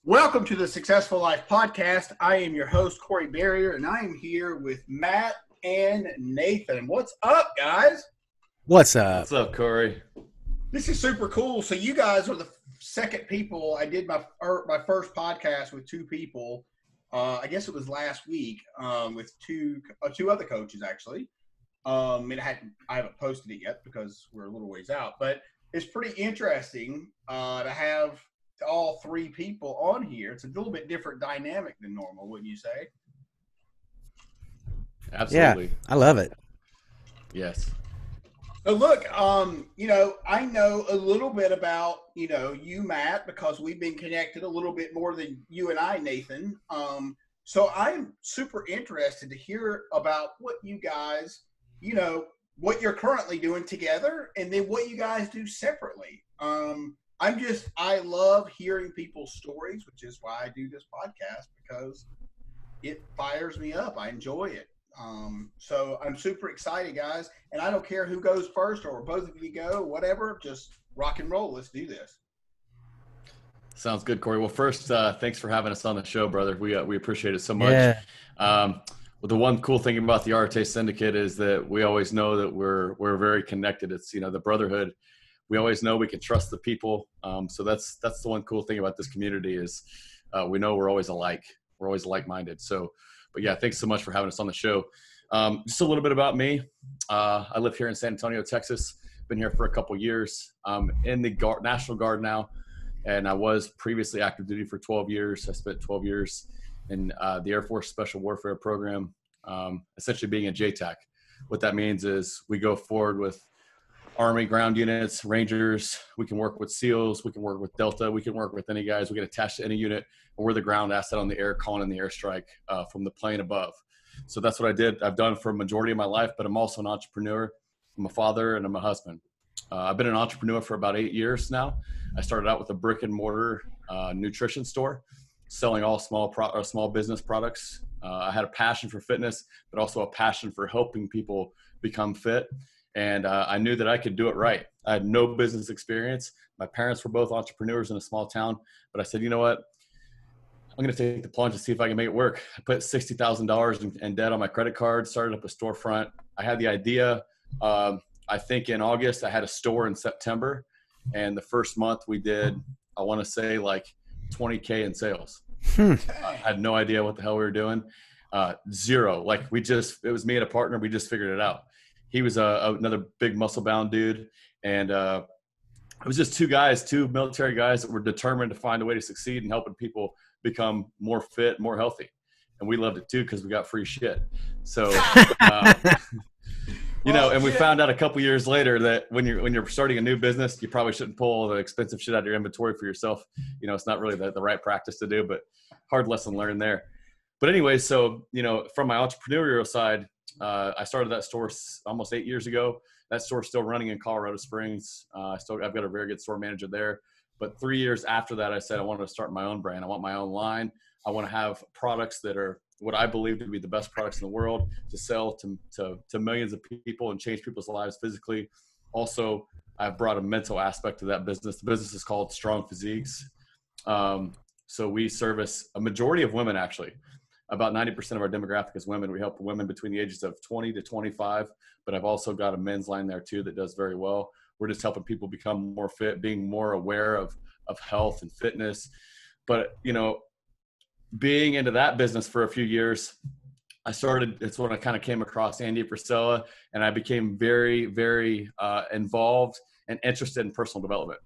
Welcome to the Successful Life Podcast. I am your host, Corey Barrier, and I am here with Matt and Nathan. What's up, guys? What's up? What's up, Corey? This is super cool. So you guys are the second people. I did my first podcast with two people. I guess it was last week with two other coaches, actually. And I haven't posted it yet because we're a little ways out. But it's pretty interesting to have all three people on here. It's a little bit different dynamic than normal, wouldn't you say? Absolutely. Yeah, I love it. Yes. So look, I know a little bit about, you, Matt, because we've been connected a little bit more than you and I, Nathan. So I'm super interested to hear about what you guys, what you're currently doing together and then what you guys do separately. I love hearing people's stories, which is why I do this podcast, because it fires me up. I enjoy it. So I'm super excited, guys. And I don't care who goes first or both of you go, whatever, just rock and roll. Let's do this. Sounds good, Corey. Well, first, thanks for having us on the show, brother. We appreciate it so much. Yeah. Well, the one cool thing about the Arte Syndicate is that we always know that we're very connected. It's, the brotherhood. We always know we can trust the people. So that's the one cool thing about this community is we know we're always alike. We're always like-minded. So, but yeah, thanks so much for having us on the show. Just a little bit about me. I live here in San Antonio, Texas. Been here for a couple years. I'm in the National Guard now, and I was previously active duty for 12 years. I spent 12 years in the Air Force Special Warfare Program, essentially being a JTAC. What that means is we go forward with Army ground units, Rangers. We can work with SEALs. We can work with Delta. We can work with any guys. We get attached to any unit. And we're the ground asset on the air, calling in the airstrike from the plane above. So that's what I did. I've done for a majority of my life, but I'm also an entrepreneur. I'm a father and I'm a husband. I've been an entrepreneur for about 8 years now. I started out with a brick and mortar nutrition store, selling all small business products. I had a passion for fitness, but also a passion for helping people become fit. And I knew that I could do it right. I had no business experience. My parents were both entrepreneurs in a small town. But I said, you know what? I'm going to take the plunge and see if I can make it work. I put $60,000 in debt on my credit card, started up a storefront. I had the idea. I think in August, I had a store in September. And the first month we did, I want to say like 20K in sales. I had no idea what the hell we were doing. Zero. It was me and a partner. We just figured it out. He was another big muscle-bound dude, and it was just two military guys that were determined to find a way to succeed in helping people become more fit, more healthy. And we loved it too because we got free shit. So, and we found out a couple years later that when you're starting a new business, you probably shouldn't pull the expensive shit out of your inventory for yourself. It's not really the right practice to do, but hard lesson learned there. But anyway, so from my entrepreneurial side. I started that store almost 8 years ago. That store's still running in Colorado Springs. I've got a very good store manager there. But 3 years after that, I said I wanted to start my own brand. I want my own line. I want to have products that are what I believe to be the best products in the world to sell to millions of people and change people's lives physically. Also, I've brought a mental aspect to that business. The business is called Strong Physiques. So we service a majority of women, actually. About 90% of our demographic is women. We help women between the ages of 20 to 25, but I've also got a men's line there too that does very well. We're just helping people become more fit, being more aware of health and fitness. But, being into that business for a few years, it's when I kind of came across Andy Frisella, and I became very, very involved and interested in personal development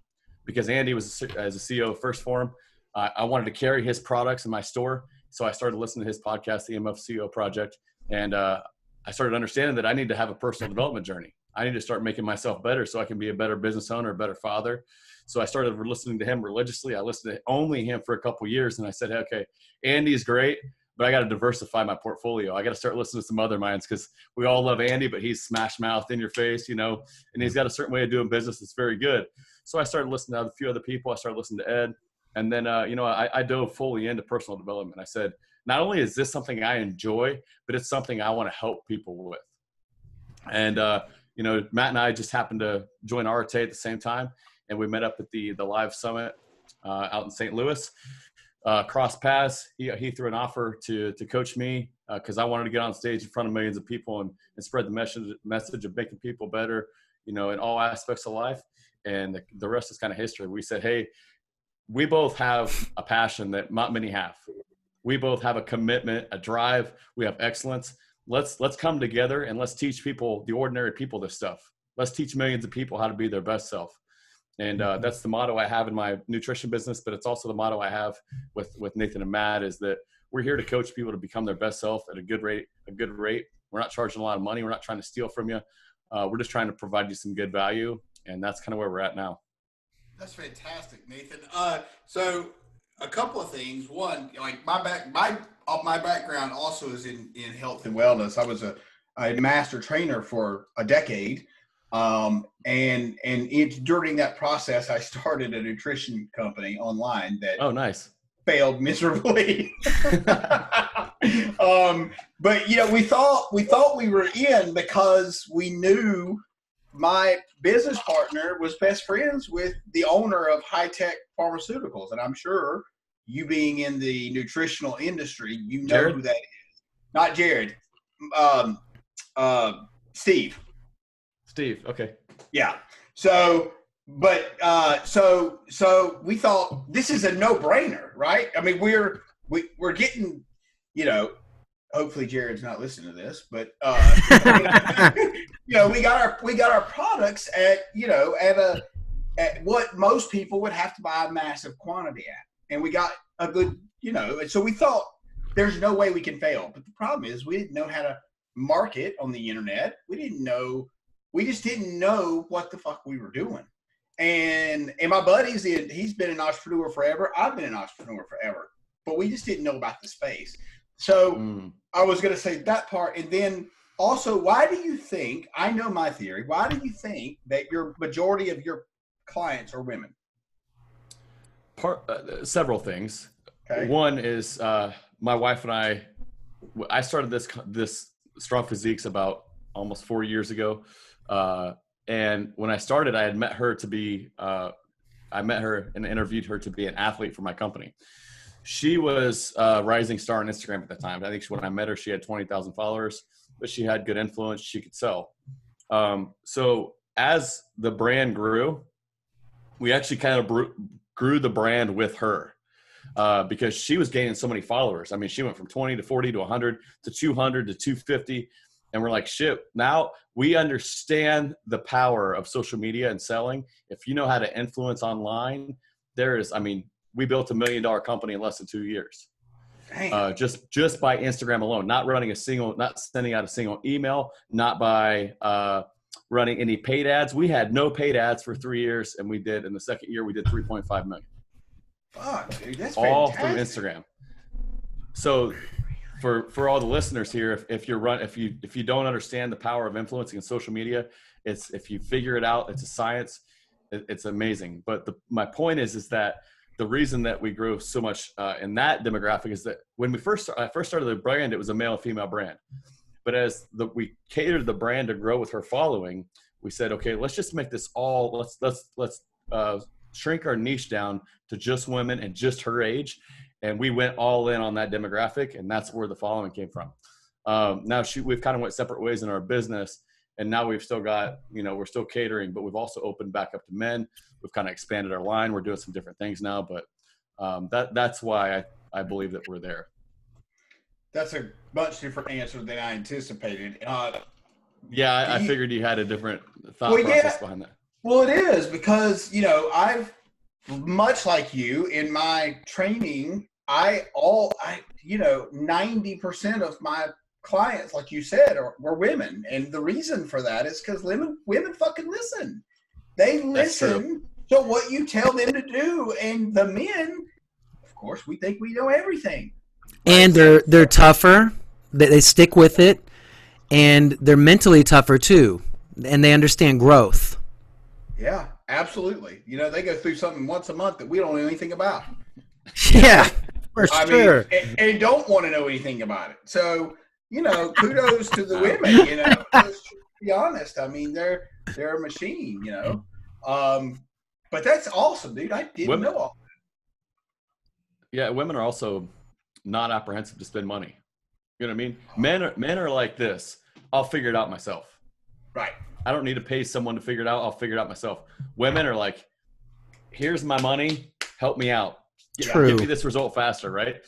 because Andy was, as a CEO of First Form, I wanted to carry his products in my store. So I started listening to his podcast, the EMF CEO Project, and I started understanding that I need to have a personal development journey. I need to start making myself better so I can be a better business owner, a better father. So I started listening to him religiously. I listened to only him for a couple of years, and I said, okay, Andy's great, but I got to diversify my portfolio. I got to start listening to some other minds because we all love Andy, but he's smash mouth in your face, and he's got a certain way of doing business that's very good. So I started listening to a few other people. I started listening to Ed. And then, I dove fully into personal development. I said, not only is this something I enjoy, but it's something I want to help people with. And, Matt and I just happened to join Arte at the same time. And we met up at the Live Summit out in St. Louis. crossed paths. He threw an offer to coach me because I wanted to get on stage in front of millions of people and spread the message of making people better, in all aspects of life. And the rest is kind of history. We said, hey, we both have a passion that not many have. We both have a commitment, a drive. We have excellence. Let's come together and let's teach people, the ordinary people, this stuff. Let's teach millions of people how to be their best self. And that's the motto I have in my nutrition business, but it's also the motto I have with Nathan and Matt, is that we're here to coach people to become their best self at a good rate. We're not charging a lot of money. We're not trying to steal from you. We're just trying to provide you some good value. And that's kind of where we're at now. That's fantastic, Nathan. So a couple of things. One, like my background also is in health and wellness. I was a master trainer for a decade. And during that process, I started a nutrition company online that nice. Failed miserably. But we thought we were in because we knew my business partner was best friends with the owner of High Tech Pharmaceuticals, and I'm sure you being in the nutritional industry, Jared? who that is. Not Jared. Steve. Steve. Okay. Yeah. So we thought this is a no-brainer, right? I mean, we're getting, hopefully Jared's not listening to this, but we got our products at what most people would have to buy a massive quantity at, and we got a good, and so we thought there's no way we can fail. But the problem is we didn't know how to market on the internet. We just didn't know what the fuck we were doing. And my buddy's he's been an entrepreneur forever. I've been an entrepreneur forever, but we just didn't know about the space. So I was going to say that part. And then also, why do you think, I know my theory, why do you think that your majority of your clients are women? Several things. Okay. One is my wife and I started this Strong Physiques about almost 4 years ago. And when I started, I had met her I met her and interviewed her to be an athlete for my company. She was a rising star on Instagram at the time. I think when I met her, she had 20,000 followers, but she had good influence. She could sell. So as the brand grew, we actually kind of grew the brand with her because she was gaining so many followers. I mean, she went from 20 to 40 to 100 to 200 to 250. And we're like, shit, now we understand the power of social media and selling. If you know how to influence online, we built $1 million company in less than 2 years. Just by Instagram alone, not sending out a single email, not by running any paid ads. We had no paid ads for 3 years. And in the second year, we did 3.5 million. Fuck, dude, that's all fantastic. Through Instagram. So for all the listeners here, if you don't understand the power of influencing in social media, if you figure it out, it's a science. It's amazing. But my point is that the reason that we grew so much in that demographic is that when I first started the brand, it was a male and female brand. But as we catered the brand to grow with her following, we said, okay, let's just make this let's shrink our niche down to just women and just her age. And we went all in on that demographic, and that's where the following came from. Now we've kind of went separate ways in our business, and now we've still got, we're still catering, but we've also opened back up to men. We've kind of expanded our line. We're doing some different things now, but that's why I believe that we're there. That's a much different answer than I anticipated. I figured you had a different thought process behind that. Well, it is because, I've, much like you in my training, 90% of my clients, like you said, were women. And the reason for that is because women fucking listen. They listen to what you tell them to do. And the men, of course, we think we know everything. And they're tougher. They stick with it. And they're mentally tougher too. And they understand growth. Yeah, absolutely. They go through something once a month that we don't know anything about. Yeah, for sure. And don't want to know anything about it. So, kudos to the women, let's be honest. I mean, they're a machine, But that's awesome, dude. I didn't know all Yeah, women are also not apprehensive to spend money. You know what I mean? Men are like this. I'll figure it out myself. Right. I don't need to pay someone to figure it out. I'll figure it out myself. Women are like, here's my money. Help me out. True. Give me this result faster, right?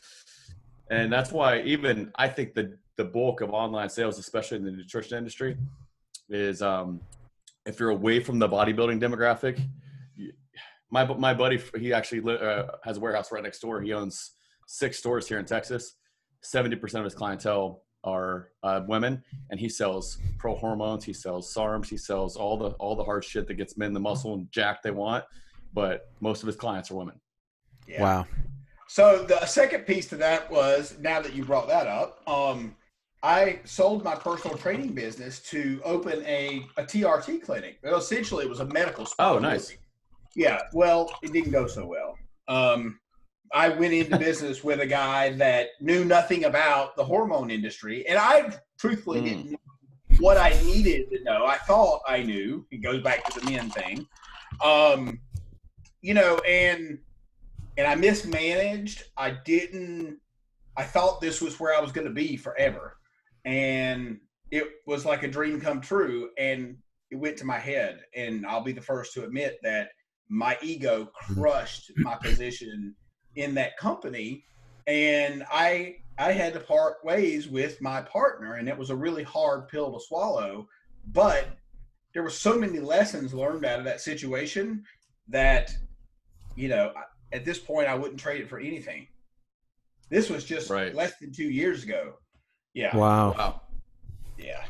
And that's why even I think the bulk of online sales, especially in the nutrition industry, is if you're away from the bodybuilding demographic. My buddy, he actually has a warehouse right next door. He owns 6 stores here in Texas. 70% of his clientele are women, and he sells pro hormones. He sells SARMs. He sells all the hard shit that gets men the muscle and jack they want. But most of his clients are women. Yeah. Wow. So the second piece to that was, now that you brought that up, I sold my personal training business to open a TRT clinic. Well, essentially, it was a medical spa. Oh, nice. Yeah. Well, it didn't go so well. I went into business with a guy that knew nothing about the hormone industry, and I truthfully didn't know what I needed to know. I thought I knew. It goes back to the men thing. And I mismanaged. I thought this was where I was going to be forever. And it was like a dream come true. And it went to my head. And I'll be the first to admit that my ego crushed my position in that company. And I had to part ways with my partner. And it was a really hard pill to swallow. But there were so many lessons learned out of that situation that, at this point, I wouldn't trade it for anything. This was just less than 2 years ago. Yeah. Wow. Yeah.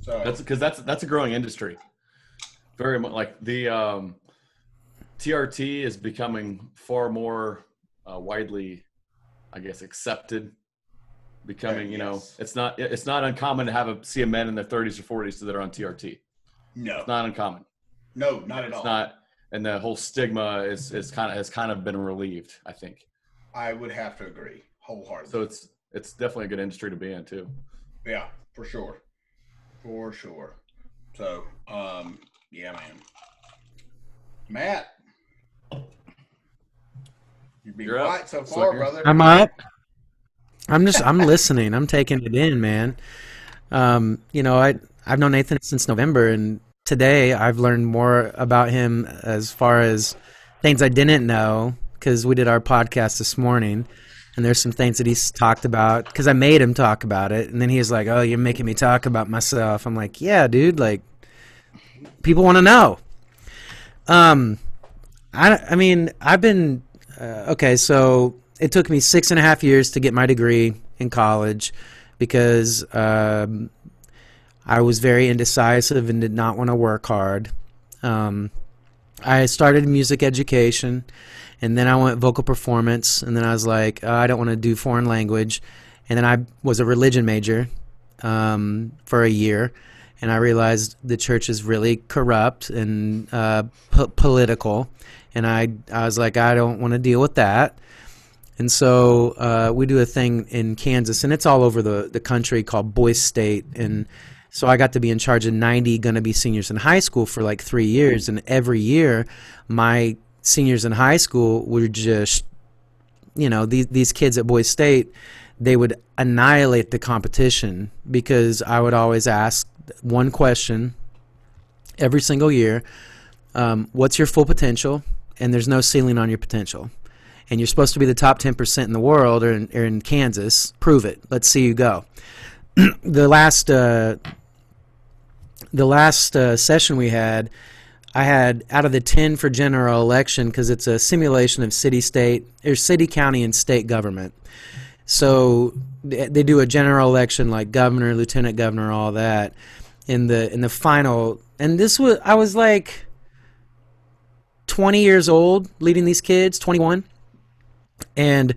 So that's a growing industry. Very much like the TRT is becoming far more widely, I guess, accepted. Becoming, it's not uncommon to see a men in their 30s or 40s that are on TRT. No, it's not uncommon. No, not at all. It's not. And the whole stigma has kind of been relieved, I think. I would have to agree wholeheartedly. So it's definitely a good industry to be in too. Yeah, for sure. So, yeah, man. Matt, you've been quiet so far, brother. I'm up. I'm listening. I'm taking it in, man. I've known Nathan since November, and today I've learned more about him as far as things I didn't know, because we did our podcast this morning, and there's some things that he's talked about because I made him talk about it, and then he was like, "Oh, you're making me talk about myself." I'm like, "Yeah, dude, like people want to know." I mean, I've been okay. So it took me 6.5 years to get my degree in college because I was very indecisive and did not want to work hard. I started music education, and then I went vocal performance, and then I was like, I don't want to do foreign language. And then I was a religion major for a year, and I realized the church is really corrupt and political, and I was like, I don't want to deal with that. And so we do a thing in Kansas, and it's all over the country, called Boys State, and so I got to be in charge of 90 gonna-be seniors in high school for like 3 years, and every year my seniors in high school were just, these kids at Boys State, they would annihilate the competition because I would always ask one question every single year, what's your full potential? And there's no ceiling on your potential. And you're supposed to be the top 10% in the world or in Kansas. Prove it. Let's see you go. The last session we had, I had out of the 10 for general election, because it's a simulation of city, county, and state government. So they do a general election like governor, lieutenant governor, all that. In the final, and I was like 20 years old leading these kids, 21. And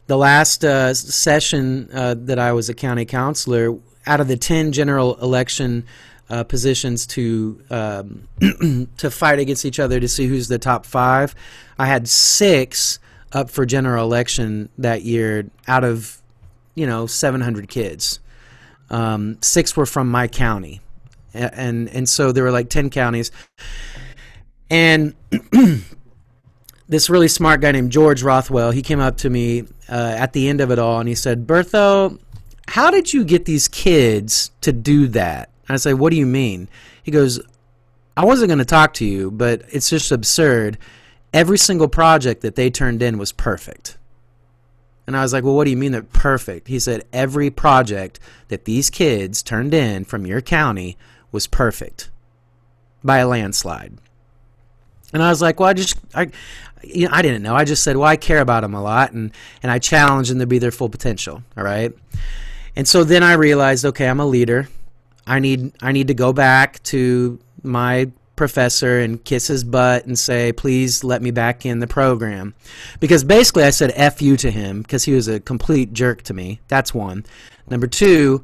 the last session that I was a county counselor, out of the 10 general election positions to fight against each other to see who's the top 5, I had 6 up for general election that year out of 700 kids. 6 were from my county, and so there were like 10 counties, and this really smart guy named George Rothwell, he came up to me at the end of it all, and he said, Berthot, how did you get these kids to do that? And I said, what do you mean? He goes, I wasn't going to talk to you, but it's just absurd. Every single project that they turned in was perfect. And I was like, well, what do you mean they're perfect? He said, every project that these kids turned in from your county was perfect by a landslide. And I was like, well, I didn't know. I just said, well, I care about them a lot, and I challenge them to be their full potential, all right? And so then I realized, okay, I'm a leader. I need to go back to my professor and kiss his butt and say, please let me back in the program. Because basically I said F you to him because he was a complete jerk to me. That's one. Number two,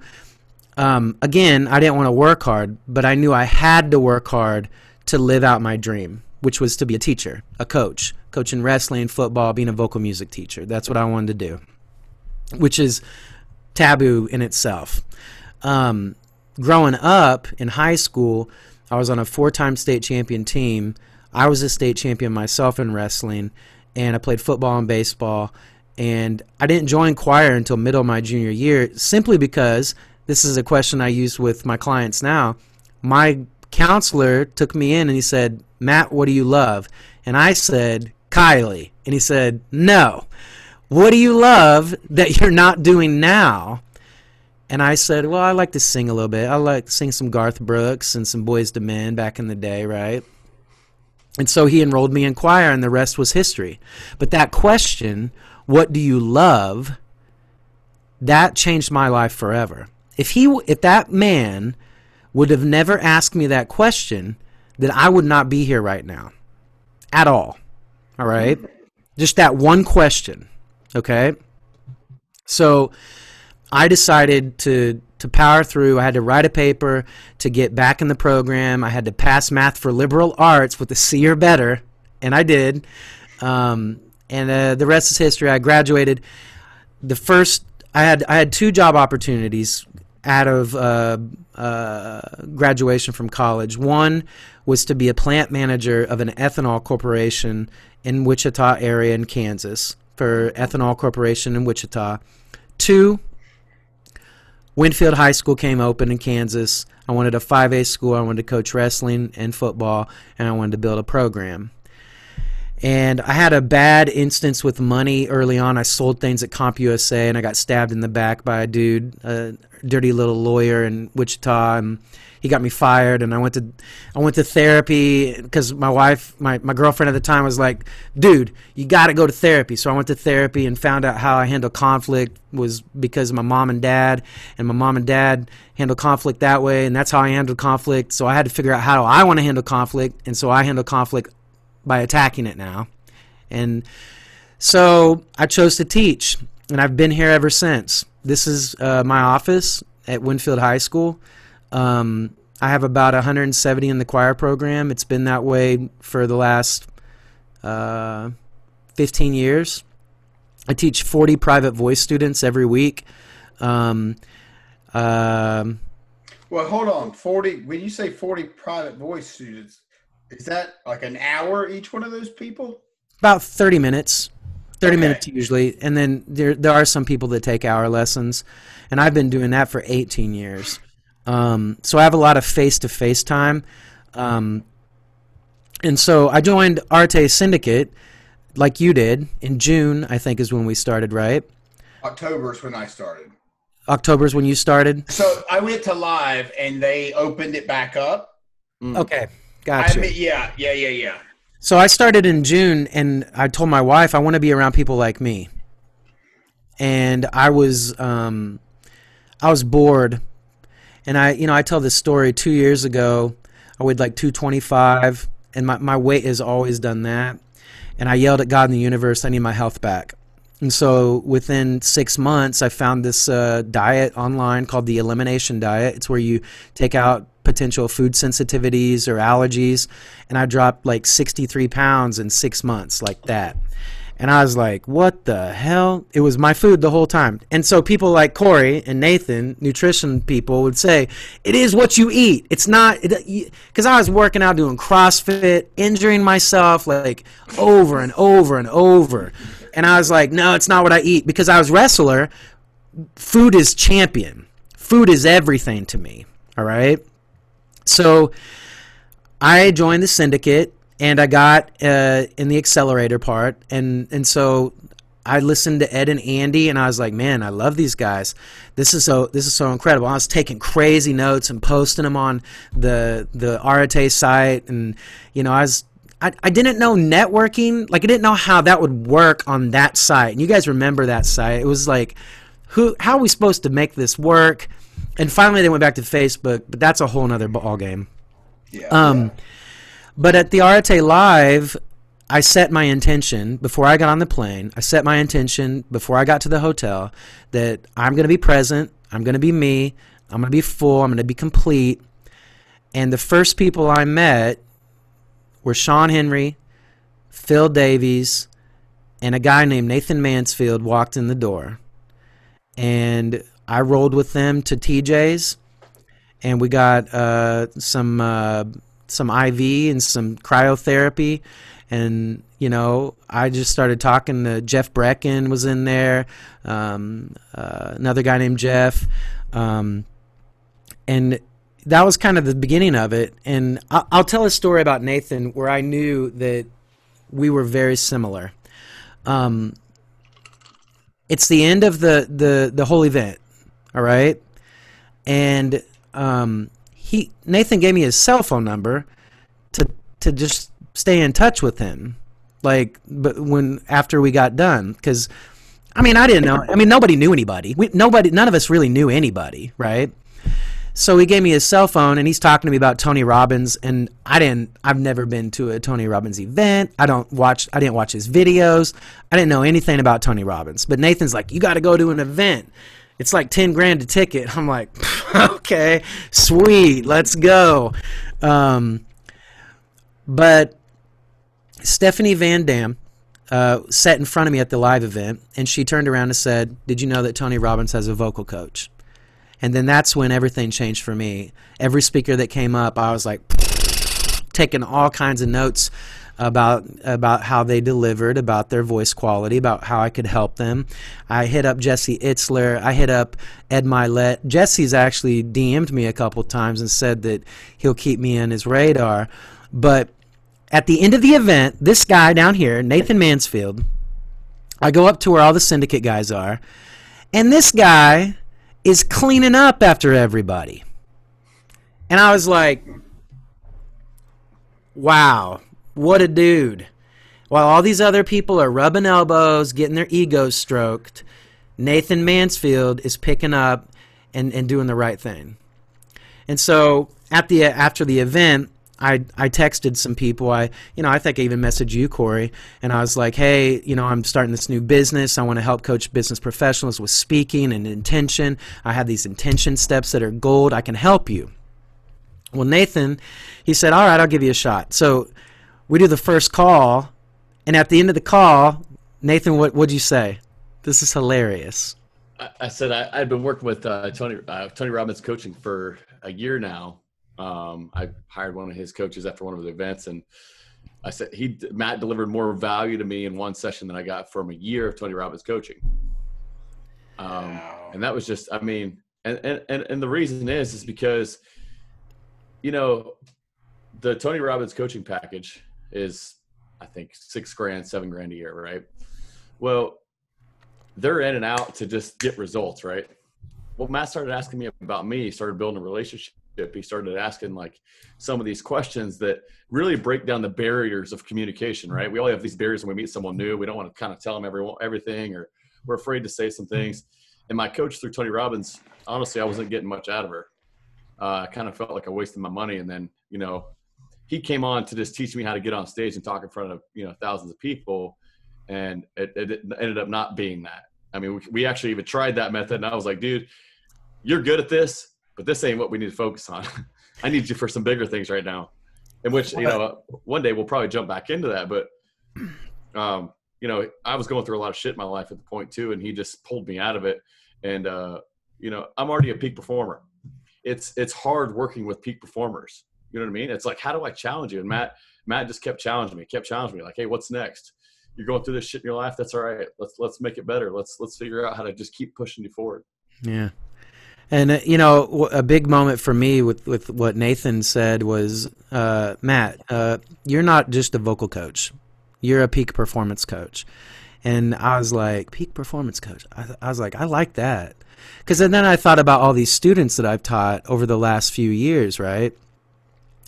again, I didn't want to work hard, but I knew I had to work hard to live out my dream, which was to be a teacher, a coach in wrestling, football, being a vocal music teacher. That's what I wanted to do, which is taboo in itself. Growing up in high school, I was on a 4-time state champion team. I was a state champion myself in wrestling, and I played football and baseball. And I didn't join choir until middle of my junior year, simply because, this is a question I use with my clients now, my counselor took me in and he said, Matt, what do you love? And I said, Kylie. And he said, no. What do you love that you're not doing now? And I said, well, I like to sing a little bit. I like to sing some Garth Brooks and some Boyz II Men back in the day, right? And so he enrolled me in choir, and the rest was history. But that question, what do you love, that changed my life forever. If that man would have never asked me that question, then I would not be here right now at all right? Just that one question, okay? So I decided to power through. I had to write a paper to get back in the program. I had to pass math for liberal arts with a C or better, and I did. And the rest is history. I graduated. I had 2 job opportunities out of graduation from college. One was to be a plant manager of an ethanol corporation in Wichita area in Kansas, for Ethanol Corporation in Wichita. 2, Winfield High School came open in Kansas. I wanted a 5A school. I wanted to coach wrestling and football, and I wanted to build a program. And I had a bad instance with money early on. I sold things at CompUSA, and I got stabbed in the back by a dude, a dirty little lawyer in Wichita, and he got me fired. And I went to therapy because my wife, my girlfriend at the time, was like, "Dude, you got to go to therapy." So I went to therapy and found out how I handle conflict was because of my mom and dad, and my mom and dad handle conflict that way, and that's how I handled conflict. So I had to figure out how I want to handle conflict, and so I handle conflict by attacking it now. And so I chose to teach, and I've been here ever since. This is my office at Winfield High School. I have about 170 in the choir program. It's been that way for the last 15 years. I teach 40 private voice students every week. Well, hold on. 40. When you say 40 private voice students, is that like an hour each one of those people? About 30 minutes. 30 minutes usually. And then there are some people that take hour lessons. And I've been doing that for 18 years. So I have a lot of face-to-face time. And so I joined Arte Syndicate, like you did, in June, I think is when we started, right? October is when I started. October is when you started? So I went to live, and they opened it back up. Okay, gotcha. I mean, yeah. So I started in June, and I told my wife I want to be around people like me. And I was bored. And I tell this story 2 years ago. I weighed like 225, and my weight has always done that. And I yelled at God in the universe, I need my health back. And so within 6 months, I found this diet online called the Elimination Diet. It's where you take out potential food sensitivities or allergies. And I dropped like 63 pounds in 6 months, like that. And I was like, what the hell? It was my food the whole time. And so people like Corey and Nathan, nutrition people, would say, it is what you eat. It's not, because I was working out doing CrossFit, injuring myself like over and over and over. And I was like, no, it's not what I eat. Because I was wrestler, food is champion. Food is everything to me. All right? So I joined the syndicate. And I got in the accelerator part, and so I listened to Ed and Andy, and I was like, man, I love these guys. This is so incredible. I was taking crazy notes and posting them on the Arate site, and I didn't know networking. Like, I didn't know how that would work on that site. And you guys remember that site? It was like, how are we supposed to make this work? And finally, they went back to Facebook, but that's a whole nother ball game. Yeah. But at the Arate Live, I set my intention before I got on the plane. I set my intention before I got to the hotel that I'm going to be present. I'm going to be me. I'm going to be full. I'm going to be complete. And the first people I met were Sean Henry, Phil Davies, and a guy named Nathan Mansfield walked in the door. And I rolled with them to TJ's, and we got some IV and some cryotherapy, and I just started talking to Jeff Brecken was in there, another guy named Jeff, and that was kind of the beginning of it. And I'll tell a story about Nathan where I knew that we were very similar. It's the end of the whole event, all right, and Nathan gave me his cell phone number to just stay in touch with him, but after we got done, because I didn't know. Nobody knew anybody. None of us really knew anybody, right? So he gave me his cell phone, and he's talking to me about Tony Robbins, and I've never been to a Tony Robbins event. I didn't watch his videos. I didn't know anything about Tony Robbins. But Nathan's like, you got to go to an event. It's like $10,000 a ticket. I'm like, okay, sweet, let's go. But Stephanie Van Dam sat in front of me at the live event, and she turned around and said, did you know that Tony Robbins has a vocal coach? And then that's when everything changed for me. Every speaker that came up, I was like taking all kinds of notes about how they delivered, about their voice quality, about how I could help them. I hit up Jesse Itzler. I hit up Ed Milet. Jesse's actually DM'd me a couple times and said that he'll keep me on his radar. But at the end of the event, this guy down here, Nathan Mansfield, I go up to where all the syndicate guys are, and this guy is cleaning up after everybody. And I was like, wow, what a dude. While all these other people are rubbing elbows, getting their egos stroked, Nathan Mansfield is picking up and doing the right thing. And so after the event, I texted some people. I think I even messaged you, Corey, and I was like, hey, I'm starting this new business. I want to help coach business professionals with speaking and intention. I have these intention steps that are gold. I can help you. Well, Nathan, he said, all right, I'll give you a shot. So we do the first call, and at the end of the call, Nathan, what'd you say? This is hilarious. I said I'd been working with Tony Robbins coaching for a year now. I hired one of his coaches after one of the events, and I said Matt delivered more value to me in one session than I got from a year of Tony Robbins coaching. And that was just, and the reason is because, the Tony Robbins coaching package is, I think, $6,000, $7,000 a year, right? Well, they're in and out to just get results, right? Well, Matt started asking me about me. He started building a relationship. He started asking some of these questions that really break down the barriers of communication, right? We all have these barriers when we meet someone new. We don't want to kind of tell them everything, or we're afraid to say some things. And my coach through Tony Robbins, honestly, I wasn't getting much out of her. I kind of felt like I wasted my money. And then, he came on to just teach me how to get on stage and talk in front of, thousands of people. And it ended up not being that. We actually even tried that method, and I was like, dude, you're good at this, but this ain't what we need to focus on. I need you for some bigger things right now. In which, one day we'll probably jump back into that. But you know, I was going through a lot of shit in my life at the point too, and he just pulled me out of it. And you know, I'm already a peak performer. It's hard working with peak performers. You know what I mean? It's like, how do I challenge you? And Matt just kept challenging me, like, hey, what's next? You're going through this shit in your life. That's all right. Let's make it better. Let's figure out how to just keep pushing you forward. Yeah. And, you know, a big moment for me with what Nathan said was, Matt, you're not just a vocal coach. You're a peak performance coach. And I was like, peak performance coach. I was like, I like that. Because then I thought about all these students that I've taught over the last few years, right?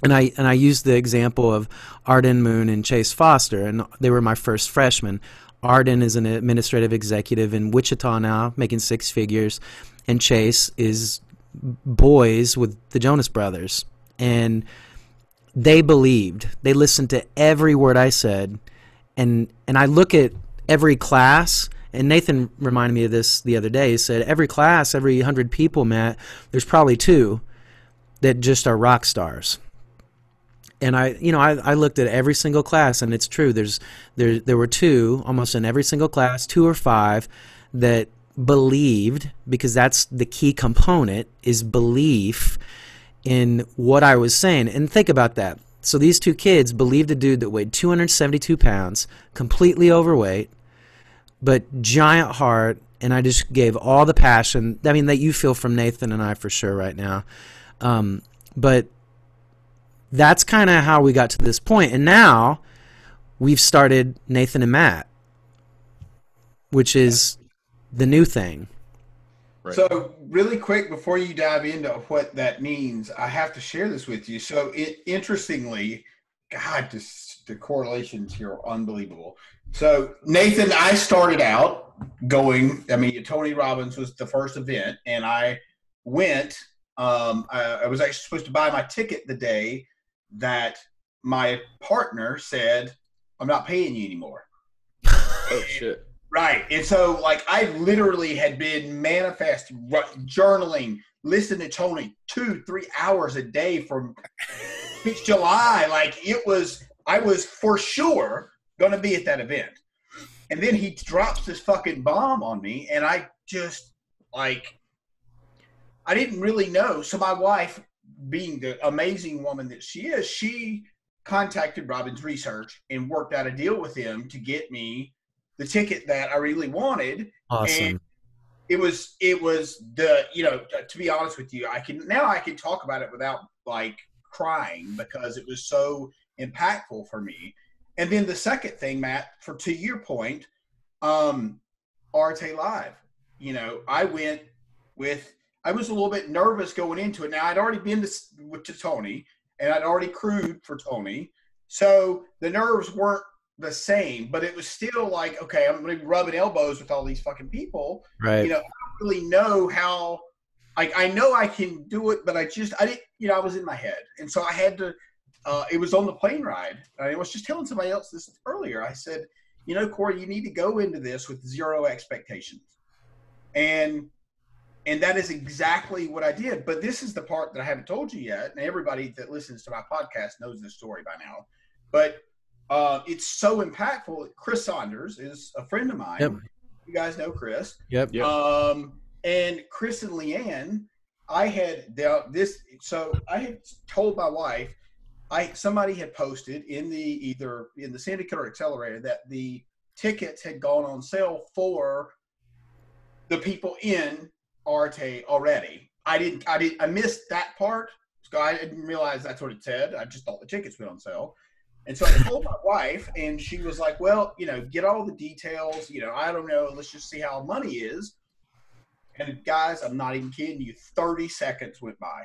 And I used the example of Arden Moon and Chase Foster, and they were my first freshmen. Arden is an administrative executive in Wichita now, making 6 figures, and Chase is boys with the Jonas Brothers. And they believed. They listened to every word I said, and I look at every class, and Nathan reminded me of this the other day. He said, every class, every 100 people, Matt, there's probably 2 that just are rock stars. And I looked at every single class, and it's true. There were 2 almost in every single class, 2 or 5 that believed, because that's the key component, is belief in what I was saying. And think about that. So these 2 kids believed a dude that weighed 272 pounds, completely overweight, but giant heart, and I just gave all the passion, I mean, that you feel from Nathan and I for sure right now. But that's kind of how we got to this point. And now we've started Nathan and Matt, which is the new thing. Right. So really quick, before you dive into what that means, I have to share this with you. So interestingly, God, the correlations here are unbelievable. So Nathan, I started out going, I mean, Tony Robbins was the first event, and I went, I was actually supposed to buy my ticket the day that my partner said, I'm not paying you anymore. Oh, shit. Right. And so, like, I literally had been manifesting, journaling, listening to Tony 2-3 hours a day from July. Like, I was for sure going to be at that event. And then he drops this fucking bomb on me, and I just, like, I didn't really know. So my wife, being the amazing woman that she is, she contacted Robbins Research and worked out a deal with him to get me the ticket that I really wanted. Awesome. And it was the, you know, to be honest with you, I can talk about it without like crying, because it was so impactful for me. And then the second thing, Matt, to your point, Arte Live, you know, I was a little bit nervous going into it. Now, I'd already been to Tony, and I'd already crewed for Tony. So the nerves weren't the same, but it was still like, okay, I'm going to be rubbing elbows with all these fucking people. Right. You know, I don't really know how, like, I know I can do it, but I didn't, you know, I was in my head. And so I had to, it was on the plane ride. I was just telling somebody else this earlier. I said, you know, Corey, you need to go into this with 0 expectations. And that is exactly what I did. But this is the part that I haven't told you yet. And everybody that listens to my podcast knows this story by now. But it's so impactful. Chris Saunders is a friend of mine. Yep. You guys know Chris. Yep. And Chris and Leanne, I had told my wife, somebody had posted either in the Syndicate or Accelerator that the tickets had gone on sale for the people in Arte already. I missed that part. So I didn't realize that's what it said. I just thought the tickets went on sale. And so I told my wife, and she was like, well, you know, get all the details. You know, I don't know. Let's just see how money is. And guys, I'm not even kidding you. 30 seconds went by,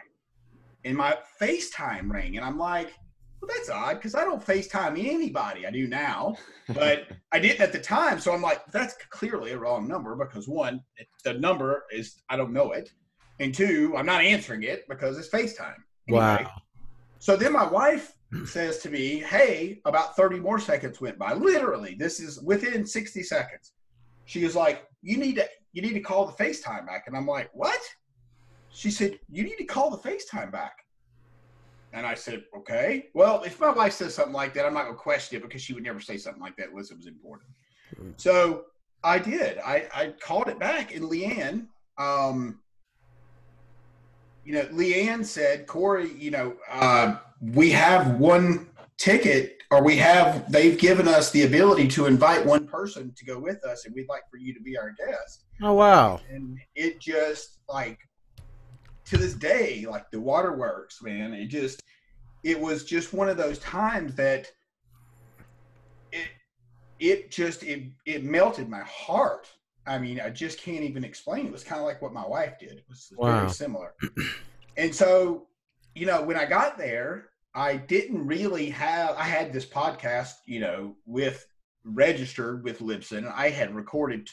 and my FaceTime rang. And I'm like, well, that's odd, because I don't FaceTime anybody. I do now, but I didn't at the time. So I'm like, that's clearly a wrong number, because 1, the number is, I don't know it. And 2, I'm not answering it because it's FaceTime. Anyway, wow. So then my wife says to me, hey, about 30 more seconds went by. Literally, this is within 60 seconds. She was like, you need to call the FaceTime back. And I'm like, what? She said, you need to call the FaceTime back. And I said, okay. Well, if my wife says something like that, I'm not going to question it, because she would never say something like that unless it was important. So I did. I called it back, and Leanne, Leanne said, Corey, we have one ticket, or they've given us the ability to invite one person to go with us, and we'd like for you to be our guest. Oh, wow. And it just, like, to this day, like, the waterworks, man, it was just one of those times that it melted my heart. I mean, I just can't even explain. It was kind of like what my wife did. It was very similar. And so, when I got there, I didn't really I had this podcast, registered with Libsyn. I had recorded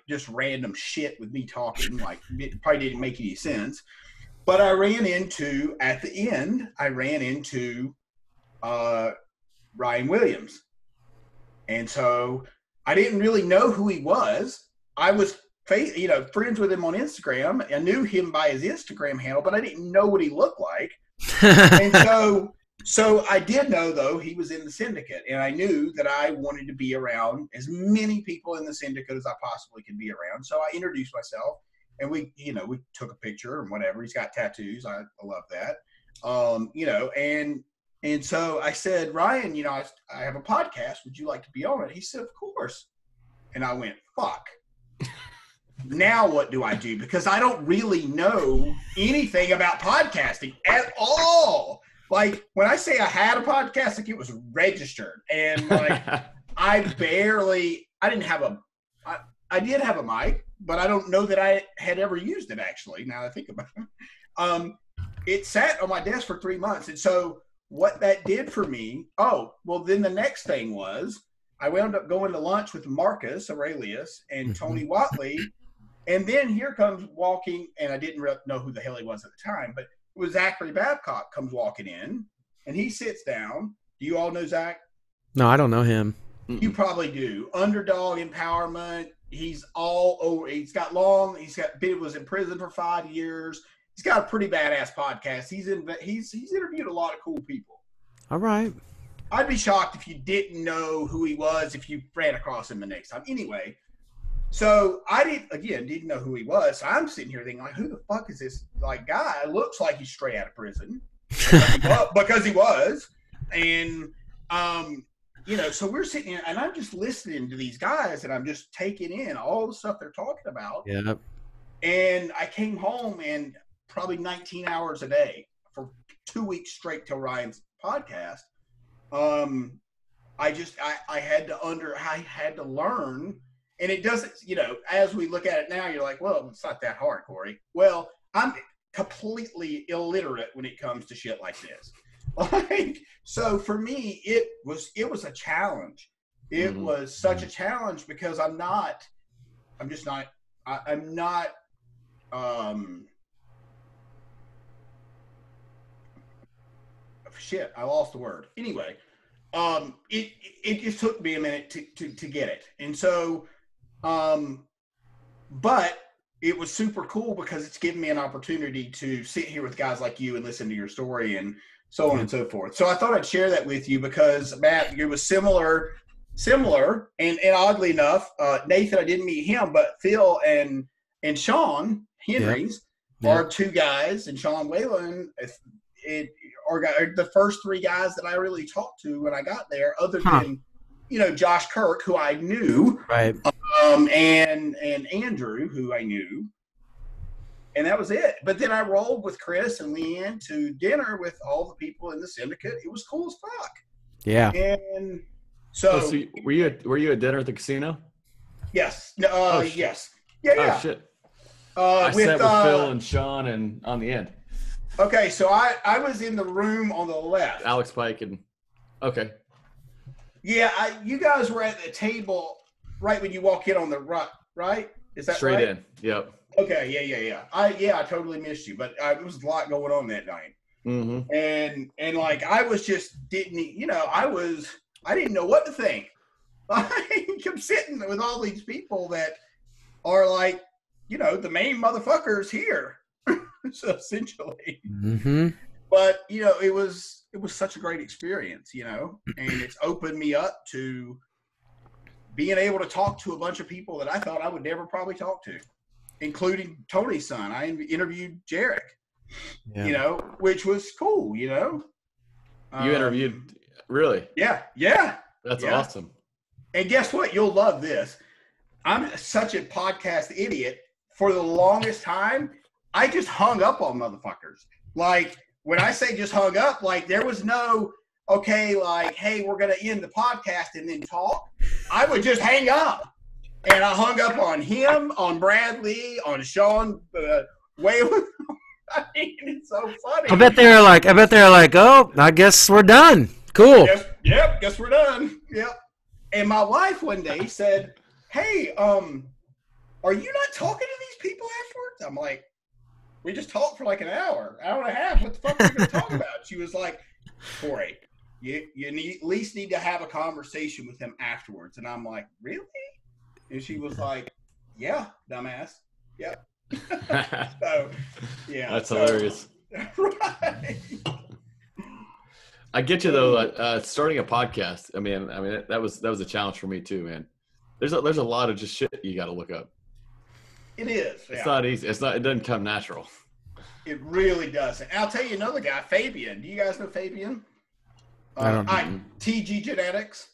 just random shit with me talking, like it probably didn't make any sense. But at the end, I ran into Ryan Williams. And so I didn't really know who he was. I was, friends with him on Instagram. I knew him by his Instagram handle, but I didn't know what he looked like. And so I did know, though, he was in the syndicate, and I knew that I wanted to be around as many people in the syndicate as I possibly could be around. So I introduced myself, and we took a picture and whatever. He's got tattoos. I love that. And so I said, Ryan, I have a podcast. Would you like to be on it? He said, of course. And I went, fuck. Now what do I do? Because I don't really know anything about podcasting at all. Like, when I say I had a podcast, like, it was registered. And, like, I did have a mic, but I don't know that I had ever used it, actually, now that I think about it. It sat on my desk for 3 months. And so what that did for me, then the next thing was I wound up going to lunch with Marcus Aurelius and Tony Watley. And then here comes walking, and I didn't really know who the hell he was at the time, but it was Zachary Babcock comes walking in, and he sits down. Do you all know Zach? No, I don't know him. You probably do. Underdog Empowerment. He's all over. He was in prison for 5 years. He's got a pretty badass podcast. He's interviewed a lot of cool people. All right. I'd be shocked if you didn't know who he was if you ran across him the next time. Anyway, so I didn't know who he was. So I'm sitting here thinking, like, who the fuck is this guy? Looks like he's straight out of prison because he was. And so we're sitting here, and I'm just listening to these guys, and I'm just taking in all the stuff they're talking about. Yeah. And I came home, and probably 19 hours a day for 2 weeks straight till Ryan's podcast. I had to learn, and it doesn't, as we look at it now, you're like, well, it's not that hard, Corey. Well, I'm completely illiterate when it comes to shit like this. So for me, it was a challenge. It was such a challenge because I'm not shit, I lost the word. Anyway, it just took me a minute to get it. And so, but it was super cool because it's given me an opportunity to sit here with guys like you and listen to your story and so on and so forth. So I thought I'd share that with you because, Matt, it was similar, and oddly enough, Nathan, I didn't meet him, but Phil and Sean Henrys are two guys, and Sean Whalen are the first three guys that I really talked to when I got there, other than, Josh Kirk, who I knew, right, and Andrew, who I knew. And that was it. But then I rolled with Chris and Leanne to dinner with all the people in the syndicate. It was cool as fuck. Yeah. And so were you at dinner at the casino? Yes. Yes. Yeah. Oh shit. I sat with Phil and Sean and on the end. Okay, so I was in the room on the left. Alex Pike and okay. Yeah, you guys were at the table right when you walk in on the right? Is that straight right? in? Yep. Okay, yeah. I totally missed you, but it was a lot going on that night. Mm-hmm. And like I was just I didn't know what to think. I'm sitting with all these people that are like, the main motherfuckers here. So essentially. Mm-hmm. But it was such a great experience, and it's opened me up to being able to talk to a bunch of people that I thought I would never probably talk to, including Tony's son. I interviewed Jarek, you know, which was cool, you know. You interviewed, really? Yeah. That's awesome. And guess what? You'll love this. I'm such a podcast idiot. For the longest time, I just hung up on motherfuckers. Like, when I say just hung up, like, there was no, okay, like, hey, we're going to end the podcast and then talk. I would just hang up. And I hung up on him, on Bradley, on Sean Whalen. I mean, it's so funny. I bet they're like, oh, I guess we're done. Cool. Guess we're done. Yep. And my wife one day said, hey, are you not talking to these people afterwards? I'm like, we just talked for like an hour and a half. What the fuck are we going to talk about? She was like, Corey, you at least need to have a conversation with him afterwards. And I'm like, really? And she was like, yeah, dumbass. Yep. So, yeah. That's hilarious. Right. I get you though. Starting a podcast. I mean, that was a challenge for me too, man. There's a lot of just shit you got to look up. It is. It's not easy. It doesn't come natural. It really doesn't. I'll tell you another guy, Fabian. Do you guys know Fabian? I don't know. TG Genetics.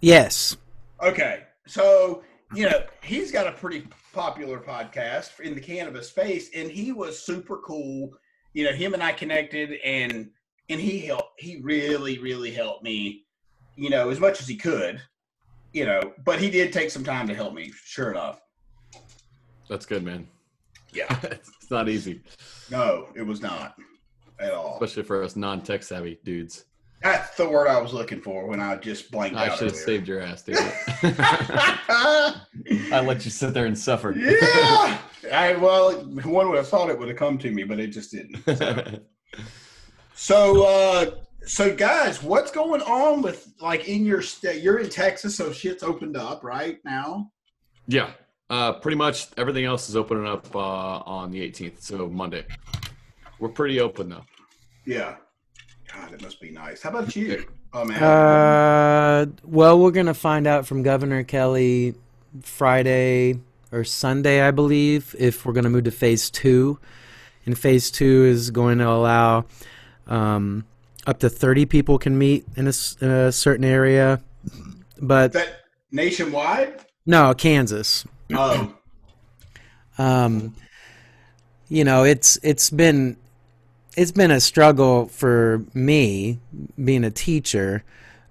Yes. Okay. So, you know, he's got a pretty popular podcast in the cannabis space, and he was super cool. You know, him and I connected, and he really, really helped me, you know, as much as he could, you know, but he did take some time to help me, sure enough. That's good, man. Yeah. It's not easy. No, it was not at all. Especially for us non-tech savvy dudes. That's the word I was looking for when I just blanked out. I should have saved your ass, dude. I let you sit there and suffer. Yeah. One would have thought it would have come to me, but it just didn't. So guys, what's going on with, like, in your state? You're in Texas, so shit's opened up right now. Yeah. Pretty much everything else is opening up on the 18th, so Monday. We're pretty open though. Yeah. God, it must be nice. How about you? Oh man. Well, we're gonna find out from Governor Kelly Friday or Sunday, I believe, if we're gonna move to phase 2. And phase 2 is going to allow up to 30 people can meet in a certain area. But is that nationwide? No, Kansas. Oh. You know, it's been a struggle for me being a teacher,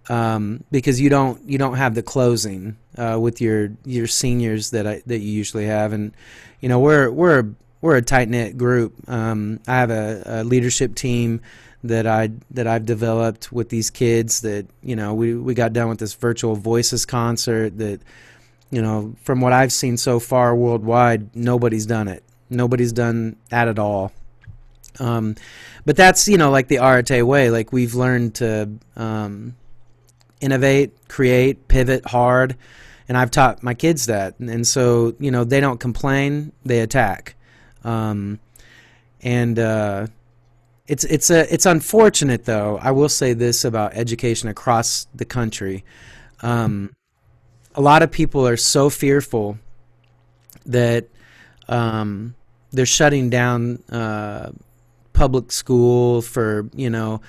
because you don't have the closing with your seniors that you usually have, and you know we're a tight-knit group. I have a leadership team that I've developed with these kids that, you know, we got done with this virtual voices concert that, you know, from what I've seen so far worldwide, nobody's done it. Nobody's done that at all. But that's, you know, like the Arate way. Like, we've learned to innovate, create, pivot hard, and I've taught my kids that. And so, you know, they don't complain, they attack. It's unfortunate, though. I will say this about education across the country. A lot of people are so fearful that they're shutting down public school for the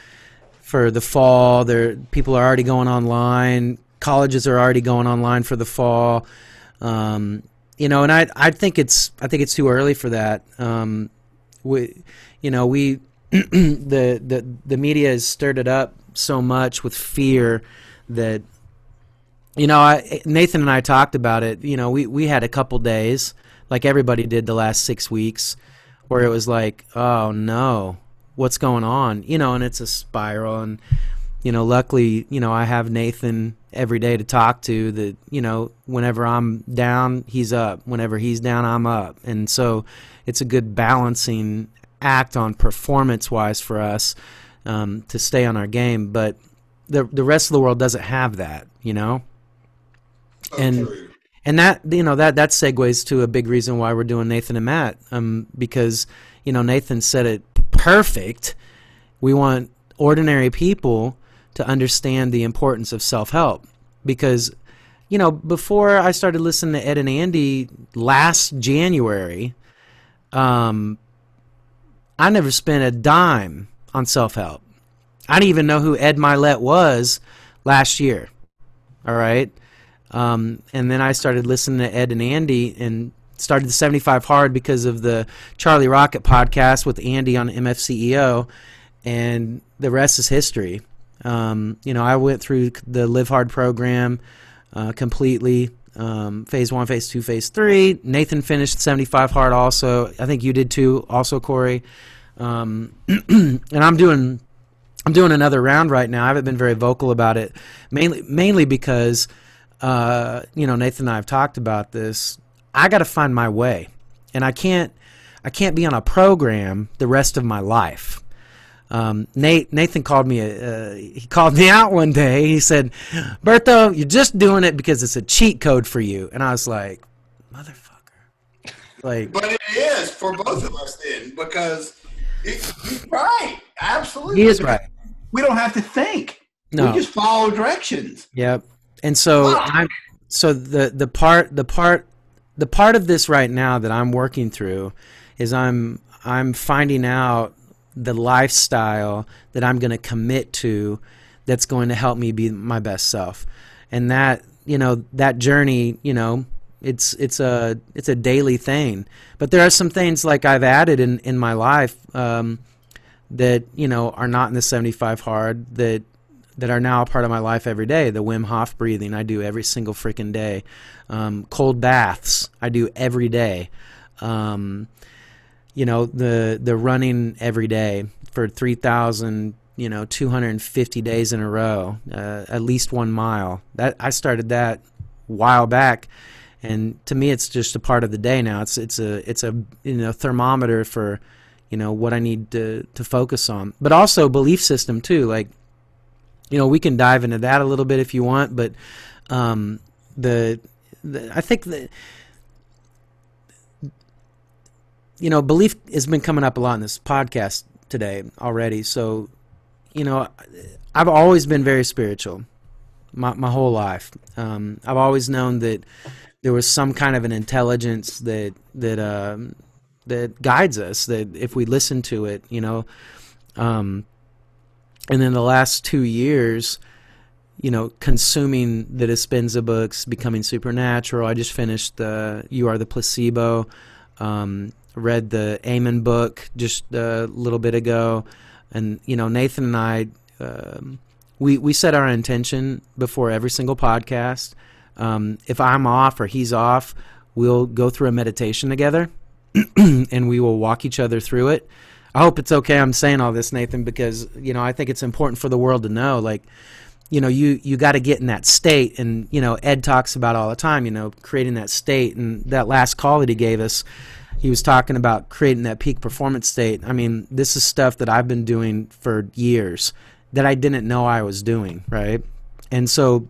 fall. People are already going online. Colleges are already going online for the fall. And I think it's too early for that. The media has stirred it up so much with fear that, Nathan and I talked about it. We had a couple days, like everybody did the last 6 weeks, where it was like, oh no, what's going on? And it's a spiral. And, luckily, I have Nathan every day to talk to that, whenever I'm down, he's up. Whenever he's down, I'm up. And so it's a good balancing act on performance-wise for us to stay on our game. But the rest of the world doesn't have that, And that that segues to a big reason why we're doing Nathan and Matt, because Nathan said it perfect. We want ordinary people to understand the importance of self-help, because before I started listening to Ed and Andy last January, I never spent a dime on self-help. I didn't even know who Ed Milet was last year. All right. And then I started listening to Ed and Andy and started the 75 Hard because of the Charlie Rocket podcast with Andy on MFCEO, and the rest is history. I went through the Live Hard program completely, phase 1, phase 2, phase 3. Nathan finished 75 Hard also. I think you did too also, Corey. And I'm doing another round right now. I haven't been very vocal about it, mainly because Nathan and I have talked about this. I got to find my way, and I can't be on a program the rest of my life. Nathan called me he called me out one day. He said, "Berthot, you're just doing it because it's a cheat code for you." And I was like, "Motherfucker!" But it is for both of us then, because he's right. Absolutely, he is right. We don't have to think. No. We just follow directions. Yep. And so the part of this right now that I'm working through is I'm finding out the lifestyle that I'm going to commit to that's going to help me be my best self. And that journey, it's a daily thing. But there are some things like I've added in my life that are not in the 75 Hard that are now a part of my life every day. The Wim Hof breathing I do every single freaking day. Cold baths I do every day. The running every day for 3,250 days in a row, at least 1 mile. That I started that a while back, and to me it's just a part of the day now. It's a thermometer for what I need to focus on, but also belief system too. Like, we can dive into that a little bit if you want, but I think that belief has been coming up a lot in this podcast today already. So, I've always been very spiritual, my whole life. I've always known that there was some kind of an intelligence that guides us, that if we listen to it, and then the last 2 years, consuming the Dispenza books, becoming supernatural. I just finished You Are the Placebo. Read the Amen book just a little bit ago. And, Nathan and I, we set our intention before every single podcast. If I'm off or he's off, we'll go through a meditation together and we will walk each other through it. I hope it's okay I'm saying all this, Nathan, because, I think it's important for the world to know, like, you got to get in that state. And, Ed talks about all the time, creating that state. And that last call that he gave us, he was talking about creating that peak performance state. I mean, this is stuff that I've been doing for years that I didn't know I was doing, right? And so,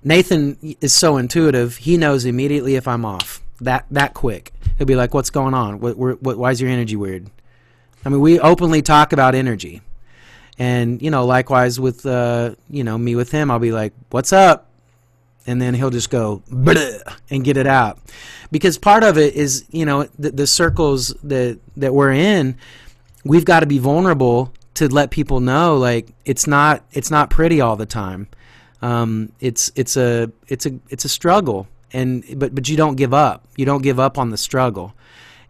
Nathan is so intuitive. He knows immediately if I'm off, that quick. He'll be like, "What's going on? Why is your energy weird?" I mean, we openly talk about energy. And, likewise with, me with him, I'll be like, "What's up?" And then he'll just go, "Bleh," and get it out. Because part of it is, the circles that we're in, we've got to be vulnerable to let people know, like, it's not pretty all the time. It's a struggle. But you don't give up. You don't give up on the struggle.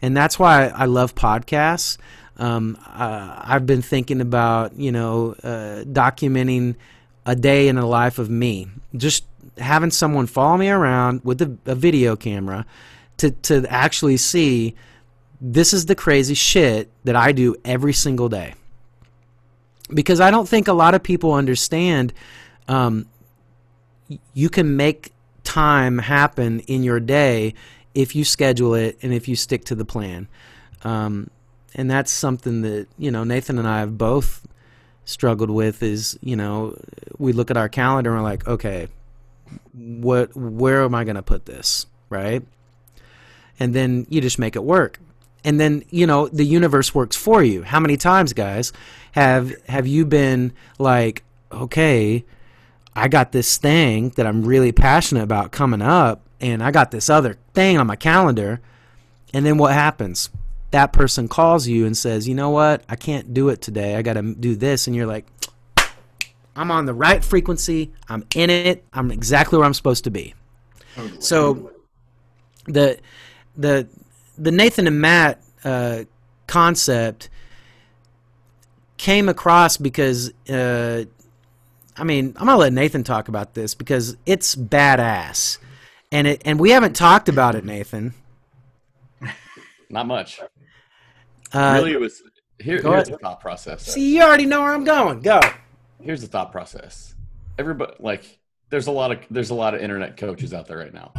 And that's why I love podcasts. I've been thinking about, documenting a day in the life of me. Just having someone follow me around with a video camera to actually see this is the crazy shit that I do every single day. Because I don't think a lot of people understand you can make time happen in your day if you schedule it and if you stick to the plan. And that's something that, Nathan and I have both struggled with is, we look at our calendar and we're like, okay, where am I going to put this? Right. And then you just make it work. And then, the universe works for you. How many times, guys, have you been like, okay, I got this thing that I'm really passionate about coming up, and I got this other thing on my calendar. And then what happens? That person calls you and says, you know what? I can't do it today. I got to do this. And you're like, I'm on the right frequency. I'm in it. I'm exactly where I'm supposed to be. Totally. So the Nathan and Matt concept came across because, I'm going to let Nathan talk about this because it's badass. And we haven't talked about it, Nathan. Not much. Really, it was here's the thought process. See, you already know where I'm going. Go. Here's the thought process. Everybody, there's a lot of internet coaches out there right now.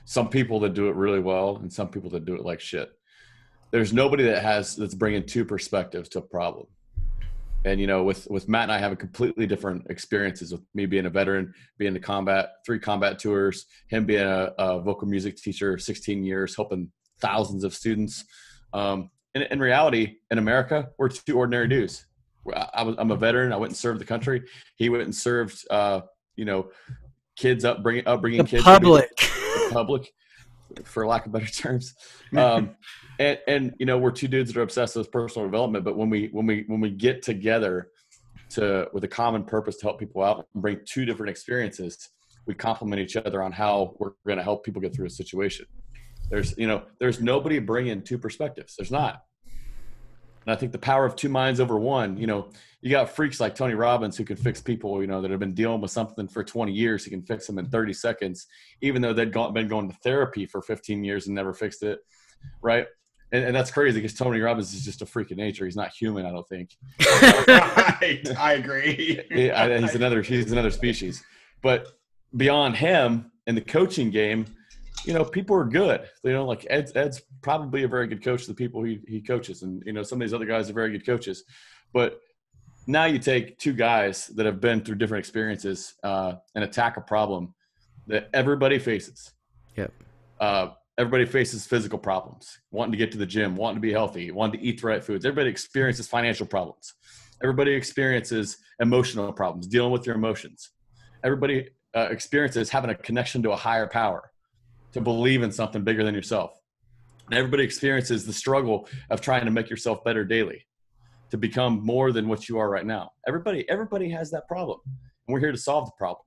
Some people that do it really well, and some people that do it like shit. There's nobody that's bringing two perspectives to a problem. And with Matt and I having completely different experiences. With me being a veteran, being to 3 combat tours, him being a vocal music teacher, 16 years, helping thousands of students. In reality, in America, we're 2 ordinary dudes. I'm a veteran. I went and served the country. He went and served, kids upbringing the kids. Public, for lack of better terms. And we're 2 dudes that are obsessed with personal development. But when we get together with a common purpose to help people out and bring 2 different experiences, we complement each other on how we're going to help people get through a situation. There's nobody bringing 2 perspectives. There's not. And I think the power of 2 minds over one, you got freaks like Tony Robbins who can fix people, that have been dealing with something for 20 years. He can fix them in 30 seconds, even though they'd been going to therapy for 15 years and never fixed it. Right. And that's crazy because Tony Robbins is just a freak of nature. He's not human, I don't think. I agree. He's another species. But beyond him in the coaching game, people are good. Ed's probably a very good coach to the people he coaches. And, some of these other guys are very good coaches. But now you take 2 guys that have been through different experiences and attack a problem that everybody faces. Yep. Everybody faces physical problems, wanting to get to the gym, wanting to be healthy, wanting to eat the right foods. Everybody experiences financial problems. Everybody experiences emotional problems, dealing with your emotions. Everybody experiences having a connection to a higher power, to believe in something bigger than yourself. And everybody experiences the struggle of trying to make yourself better daily, to become more than what you are right now. Everybody has that problem. And we're here to solve the problem.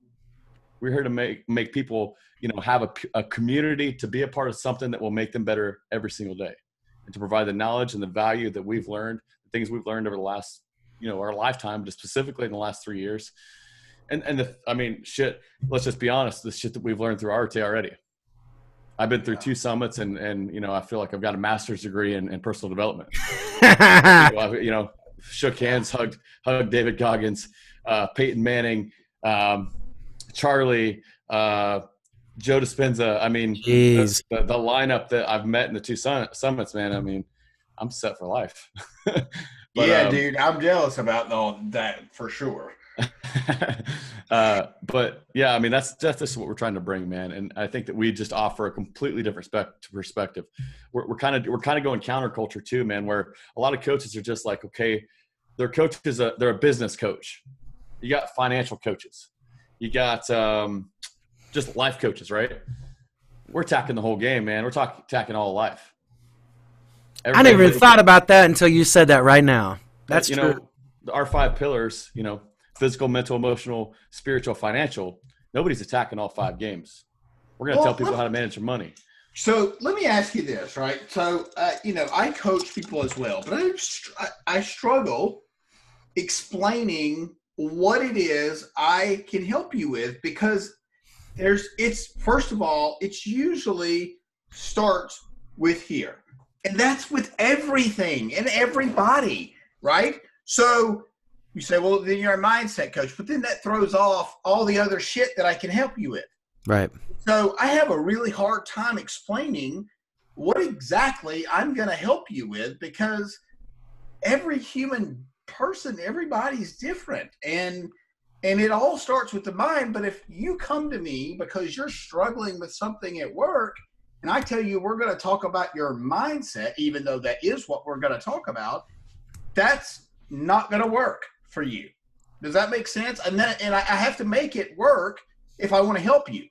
We're here to make people, have a community, to be a part of something that will make them better every single day, and to provide the knowledge and the value that we've learned, the things we've learned over the last, our lifetime, but specifically in the last 3 years. Let's just be honest, the shit that we've learned through RT already. I've been through 2 summits and I feel like I've got a master's degree in personal development. Shook hands, hugged David Goggins, Peyton Manning, Charlie, Joe Dispenza. The lineup that I've met in the 2 summits, man, I'm set for life. But, dude, I'm jealous about all that for sure. But yeah, that's just what we're trying to bring, man. And I think that we just offer a completely different perspective. We're kind of going counterculture too, man, where a lot of coaches are just like, okay, their coach they're a business coach. You got financial coaches. You got just life coaches, right? We're attacking the whole game, man. We're attacking all of life. I never even thought about that until you said that right now. That's true. Our 5 pillars, physical, mental, emotional, spiritual, financial. Nobody's attacking all 5 games. We're going to tell people how to manage their money. So let me ask you this, right? So, I coach people as well, but I struggle explaining what it is I can help you with, because first of all, it's usually starts with here. And that's with everything and everybody, right? So you say, well, then you're a mindset coach, but then that throws off all the other shit that I can help you with. Right. So I have a really hard time explaining what exactly I'm going to help you with, because every human person, everybody's different. And it all starts with the mind. But if you come to me because you're struggling with something at work, and I tell you, we're going to talk about your mindset, even though that is what we're going to talk about, that's not going to work for you. Does that make sense? And I have to make it work if I want to help you,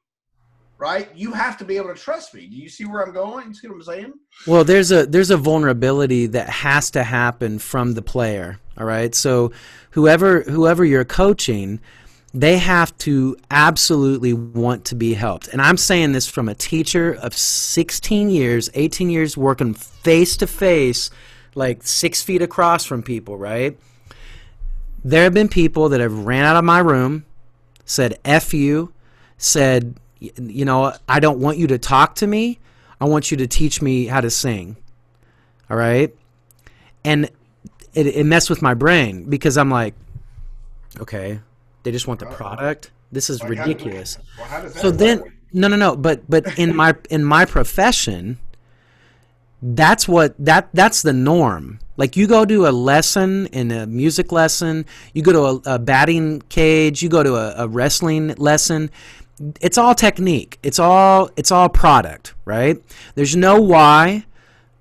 right? You have to be able to trust me. Do you see where I'm going? You see what I'm saying? Well, there's a vulnerability that has to happen from the player. All right. So whoever you're coaching, they have to absolutely want to be helped. And I'm saying this from a teacher of 16 years, 18 years working face to face, like 6 feet across from people, right? There have been people that have ran out of my room, said F you, said, you know, I don't want you to talk to me. I want you to teach me how to sing. All right? And it messed with my brain because I'm like, okay, they just want the product. This is ridiculous. How does that so then, work? no. But in my profession, that's the norm. Like you go to a lesson, in a music lesson, you go to a batting cage, you go to a wrestling lesson. It's all technique. It's all product, right? There's no why.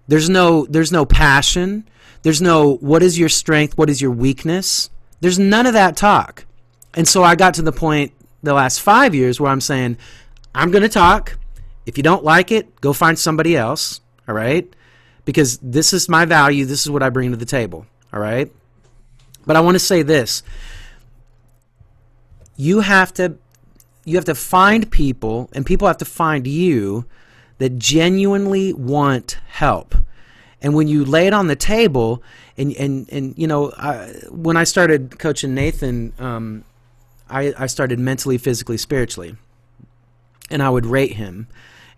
There's no passion. There's no what is your strength, what is your weakness. There's none of that talk. And so I got to the point the last 5 years where I'm saying, I'm going to talk. If you don't like it, go find somebody else, all right? Because this is my value. This is what I bring to the table, all right? But I want to say this. You have to find people, and people have to find you that genuinely want help. And when you lay it on the table, and you know, when I started coaching Nathan, I started mentally, physically, spiritually, and I would rate him,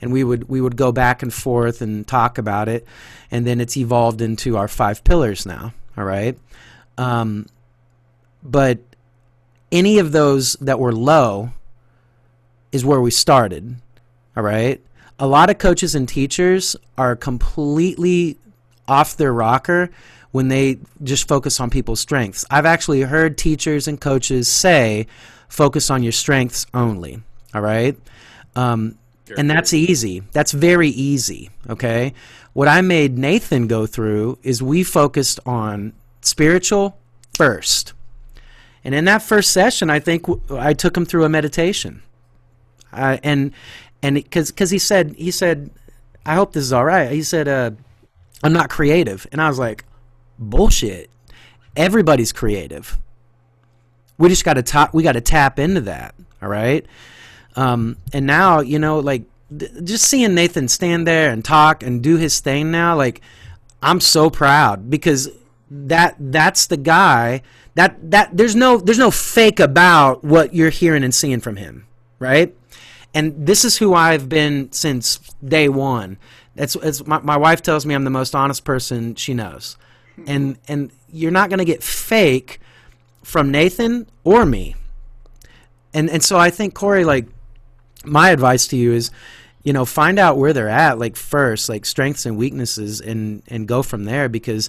and we would go back and forth and talk about it, and then it's evolved into our 5 pillars now. All right, but any of those that were low is where we started. All right, a lot of coaches and teachers are completely off their rocker when they just focus on people's strengths. I've actually heard teachers and coaches say, focus on your strengths only, all right? And that's easy. That's very easy, okay? What I made Nathan go through is we focused on spiritual first. And in that first session, I think I took him through a meditation. And because he said, I hope this is all right. He said, I'm not creative. And I was like, bullshit. Everybody's creative. We just got to tap into that. All right. And now, you know, like just seeing Nathan stand there and talk and do his thing now, like I'm so proud because that's the guy that there's no fake about what you're hearing and seeing from him. Right. And this is who I've been since day one. It's my wife tells me I'm the most honest person she knows. And you're not going to get fake from Nathan or me. And so I think, Corey, like my advice to you is, you know, find out where they're at, like first, like strengths and weaknesses, and go from there because,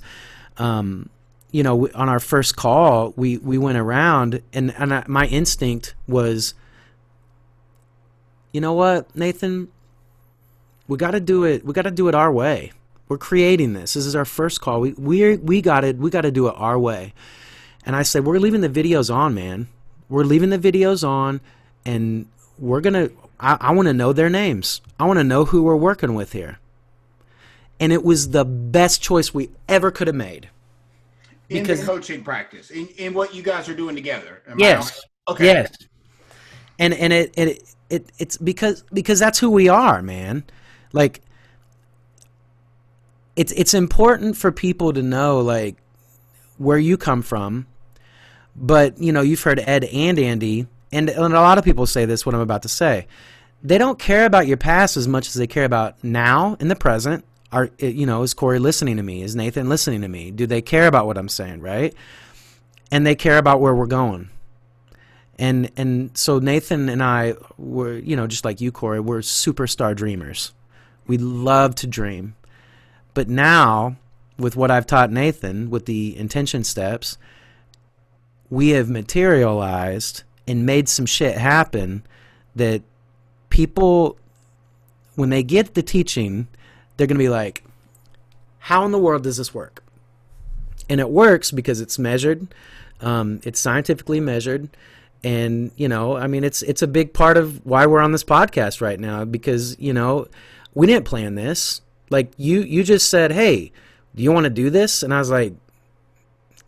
you know, on our first call, we went around and my instinct was, you know what, Nathan, we got to do it. We got to do it our way. We're creating this. This is our first call. We got to do it our way. And I said, we're leaving the videos on, man. We're leaving the videos on, and we're gonna. I want to know their names. I want to know who we're working with here. And it was the best choice we ever could have made. Because in the coaching practice, in what you guys are doing together. Yes. Okay. Yes. And it's because that's who we are, man. Like, it's important for people to know, like, where you come from. But, you know, you've heard Ed and Andy, and a lot of people say this, what I'm about to say. They don't care about your past as much as they care about now in the present. You know, is Corey listening to me? Is Nathan listening to me? Do they care about what I'm saying, right? And they care about where we're going. And so Nathan and I were, you know, just like you, Corey, we're superstar dreamers. We love to dream. But now, with what I've taught Nathan, with the intention steps, we have materialized and made some shit happen that people, when they get the teaching, they're going to be like, how in the world does this work? And it works because it's measured. It's scientifically measured. And, you know, I mean, it's a big part of why we're on this podcast right now, because, you know, we didn't plan this. Like, you just said, hey, do you want to do this? And I was like,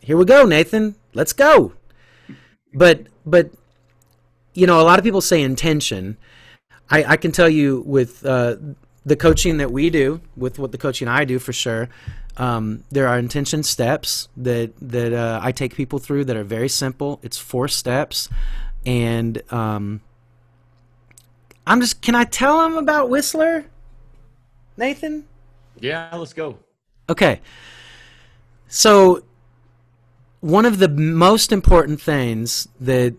here we go, Nathan, let's go. But you know, a lot of people say intention. I can tell you with the coaching that we do, with what the coaching I do for sure, there are intention steps that I take people through that are very simple. It's 4 steps. And can I tell them about Whistler, Nathan? Yeah, let's go. Okay. So one of the most important things that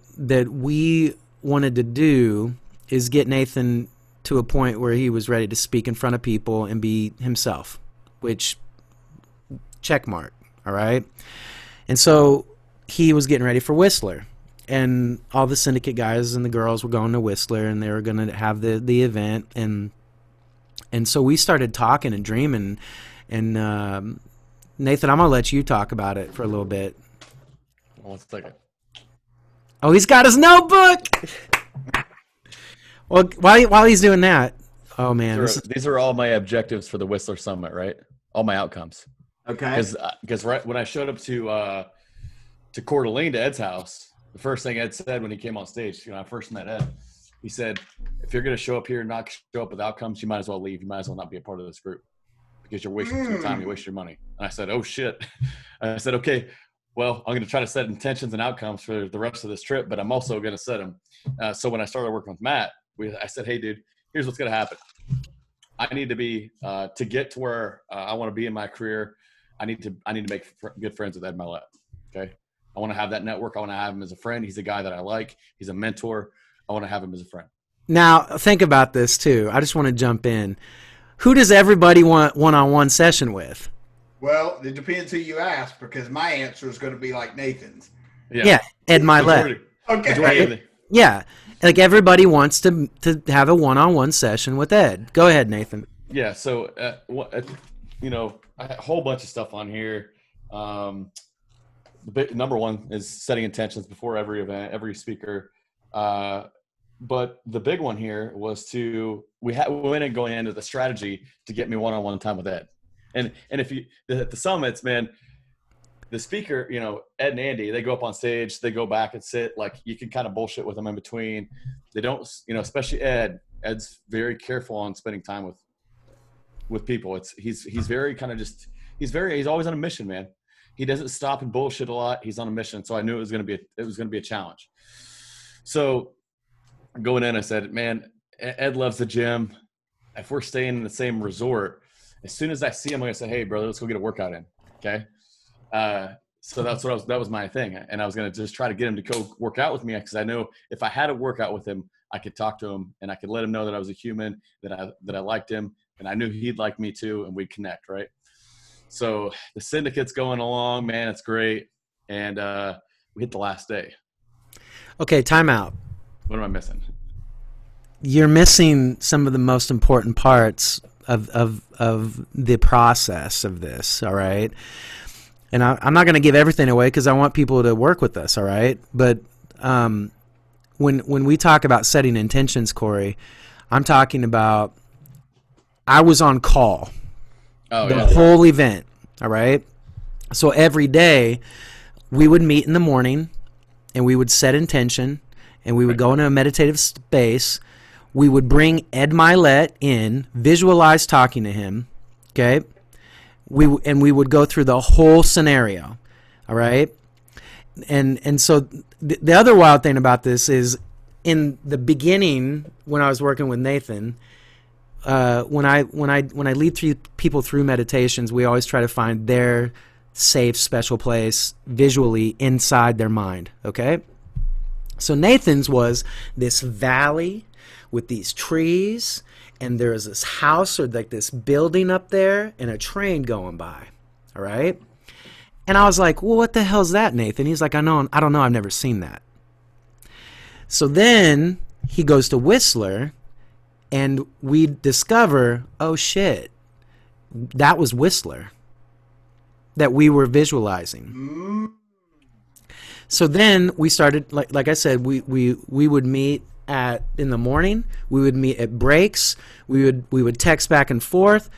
we wanted to do is get Nathan to a point where he was ready to speak in front of people and be himself, which check mark, all right? And so he was getting ready for Whistler, and all the syndicate guys and the girls were going to Whistler, and they were going to have the event, and so we started talking and dreaming, and Nathan, I'm going to let you talk about it for a little bit. 1 second. Oh, he's got his notebook. Well, while he's doing that, oh man, these are all my objectives for the Whistler Summit, right? All my outcomes. Okay. Because right when I showed up to Coeur d'Alene, to Ed's house, the first thing Ed said when he came on stage, you know, I first met Ed, he said, if you're going to show up here and not show up with outcomes, you might as well leave. You might as well not be a part of this group because you're wasting your time. You waste your money. And I said, oh shit. I said, okay. Well, I'm going to try to set intentions and outcomes for the rest of this trip, but I'm also going to set them. So when I started working with Matt, I said, hey, dude, here's what's going to happen. I need to be to get to where I want to be in my career. I need to make good friends with Ed Milet. Okay. I want to have that network. I want to have him as a friend. He's a guy that I like. He's a mentor. I want to have him as a friend. Now, think about this too. I just want to jump in. Who does everybody want one-on-one session with? Well, it depends who you ask, because my answer is going to be like Nathan's. Yeah, Ed Milet. Okay. Right? Yeah, like everybody wants to have a one-on-one session with Ed. Go ahead, Nathan. Yeah, so you know, a whole bunch of stuff on here. The number one is setting intentions before every event, every speaker. But the big one here was we went in going into the strategy to get me one-on-one time with Ed. And if you at the summits, man, the speaker, you know, Ed and Andy, they go up on stage, they go back and sit. Like, you can kind of bullshit with them in between. They don't, you know, especially Ed. Ed's very careful on spending time with people. He's very kind of just he's always on a mission, man. He doesn't stop and bullshit a lot. He's on a mission. So I knew it was going to be a challenge. So going in, I said, man, Ed loves the gym. If we're staying in the same resort, as soon as I see him, I'm going to say, hey, brother, let's go get a workout in. Okay. So that was my thing. And I was going to just try to get him to go work out with me, because I know if I had a workout with him, I could talk to him and I could let him know that I was a human, that I liked him, and I knew he'd like me too, and we'd connect. Right. So the syndicate's going along, man. It's great. And we hit the last day. Okay. Time out. What am I missing? You're missing some of the most important parts of the process of this, all right? And I'm not going to give everything away because I want people to work with us, all right? But when we talk about setting intentions, Corey, I'm talking about I was on call the whole event, all right? So every day we would meet in the morning and we would set intention and we would go into a meditative space. We would bring Ed Milet in, visualize talking to him, okay? We would go through the whole scenario, all right? And so the other wild thing about this is, in the beginning when I was working with Nathan, when I lead people through meditations, we always try to find their safe, special place visually inside their mind, okay? So Nathan's was this valley with these trees, and there's this house or like this building up there and a train going by, all right? And I was like, well, what the hell's that, Nathan? He's like, I don't know, I've never seen that. So then he goes to Whistler, and we discover, oh shit, that was Whistler that we were visualizing. So then we started, like I said, we would meet in the morning. We would meet at breaks. We would text back and forth.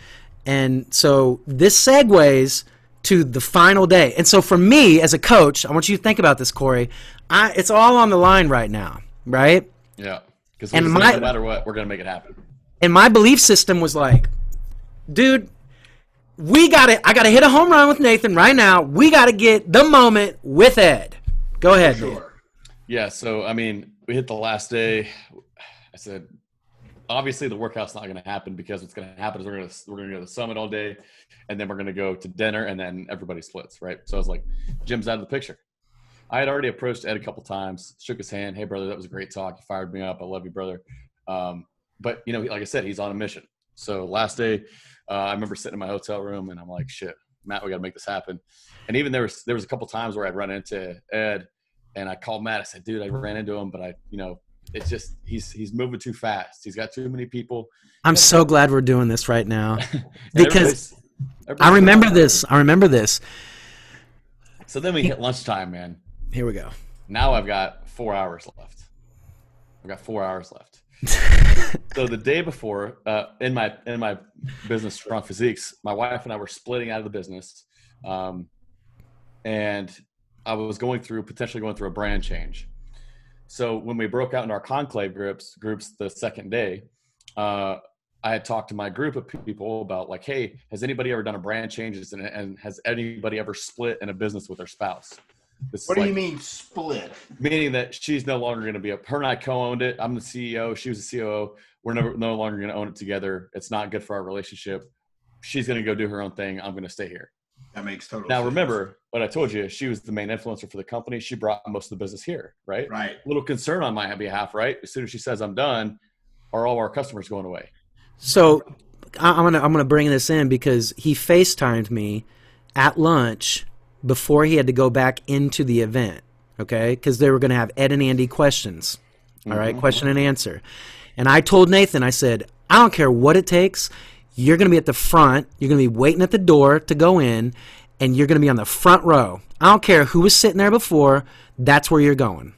And so this segues to the final day. And so for me as a coach, I want you to think about this, Corey. It's all on the line right now, right? Yeah. Because no matter what, we're going to make it happen. And my belief system was like, dude, I got to hit a home run with Nathan right now. We got to get the moment with Ed. Go ahead. Sure. Yeah. So, I mean, we hit the last day. I said, obviously the workout's not going to happen, because what's going to happen is we're going to go to the summit all day, and then we're going to go to dinner, and then everybody splits. Right. So I was like, Jim's out of the picture. I had already approached Ed a couple times, shook his hand. Hey brother, that was a great talk. You fired me up. I love you, brother. But you know, like I said, he's on a mission. So last day, I remember sitting in my hotel room, and I'm like, shit, Matt, we got to make this happen. And even there was a couple times where I'd run into Ed, and I called Matt. I said, dude, I ran into him, but it's just, he's moving too fast. He's got too many people. I'm so glad we're doing this right now, because I remember this. So then we hit lunchtime, man. Here we go. Now I've got 4 hours left. So the day before, in my business, Strong Physiques, my wife and I were splitting out of the business, and I was potentially going through a brand change. So when we broke out in our conclave groups the second day, I had talked to my group of people about like, hey, has anybody ever done a brand changes, and has anybody ever split in a business with their spouse? What do you mean split? Meaning that she's no longer going to be her and I co-owned it. I'm the CEO. She was the COO. We're no longer going to own it together. It's not good for our relationship. She's going to go do her own thing. I'm going to stay here. That makes total sense. Now, remember what I told you. She was the main influencer for the company. She brought most of the business here, right? Right. A little concern on my behalf, right? As soon as she says I'm done, are all our customers going away? So I'm gonna bring this in, because he FaceTimed me at lunch before he had to go back into the event, okay? Because they were going to have Ed and Andy questions, all right? Question and answer. And I told Nathan, I said, I don't care what it takes. You're going to be at the front. You're going to be waiting at the door to go in, and you're going to be on the front row. I don't care who was sitting there before. That's where you're going.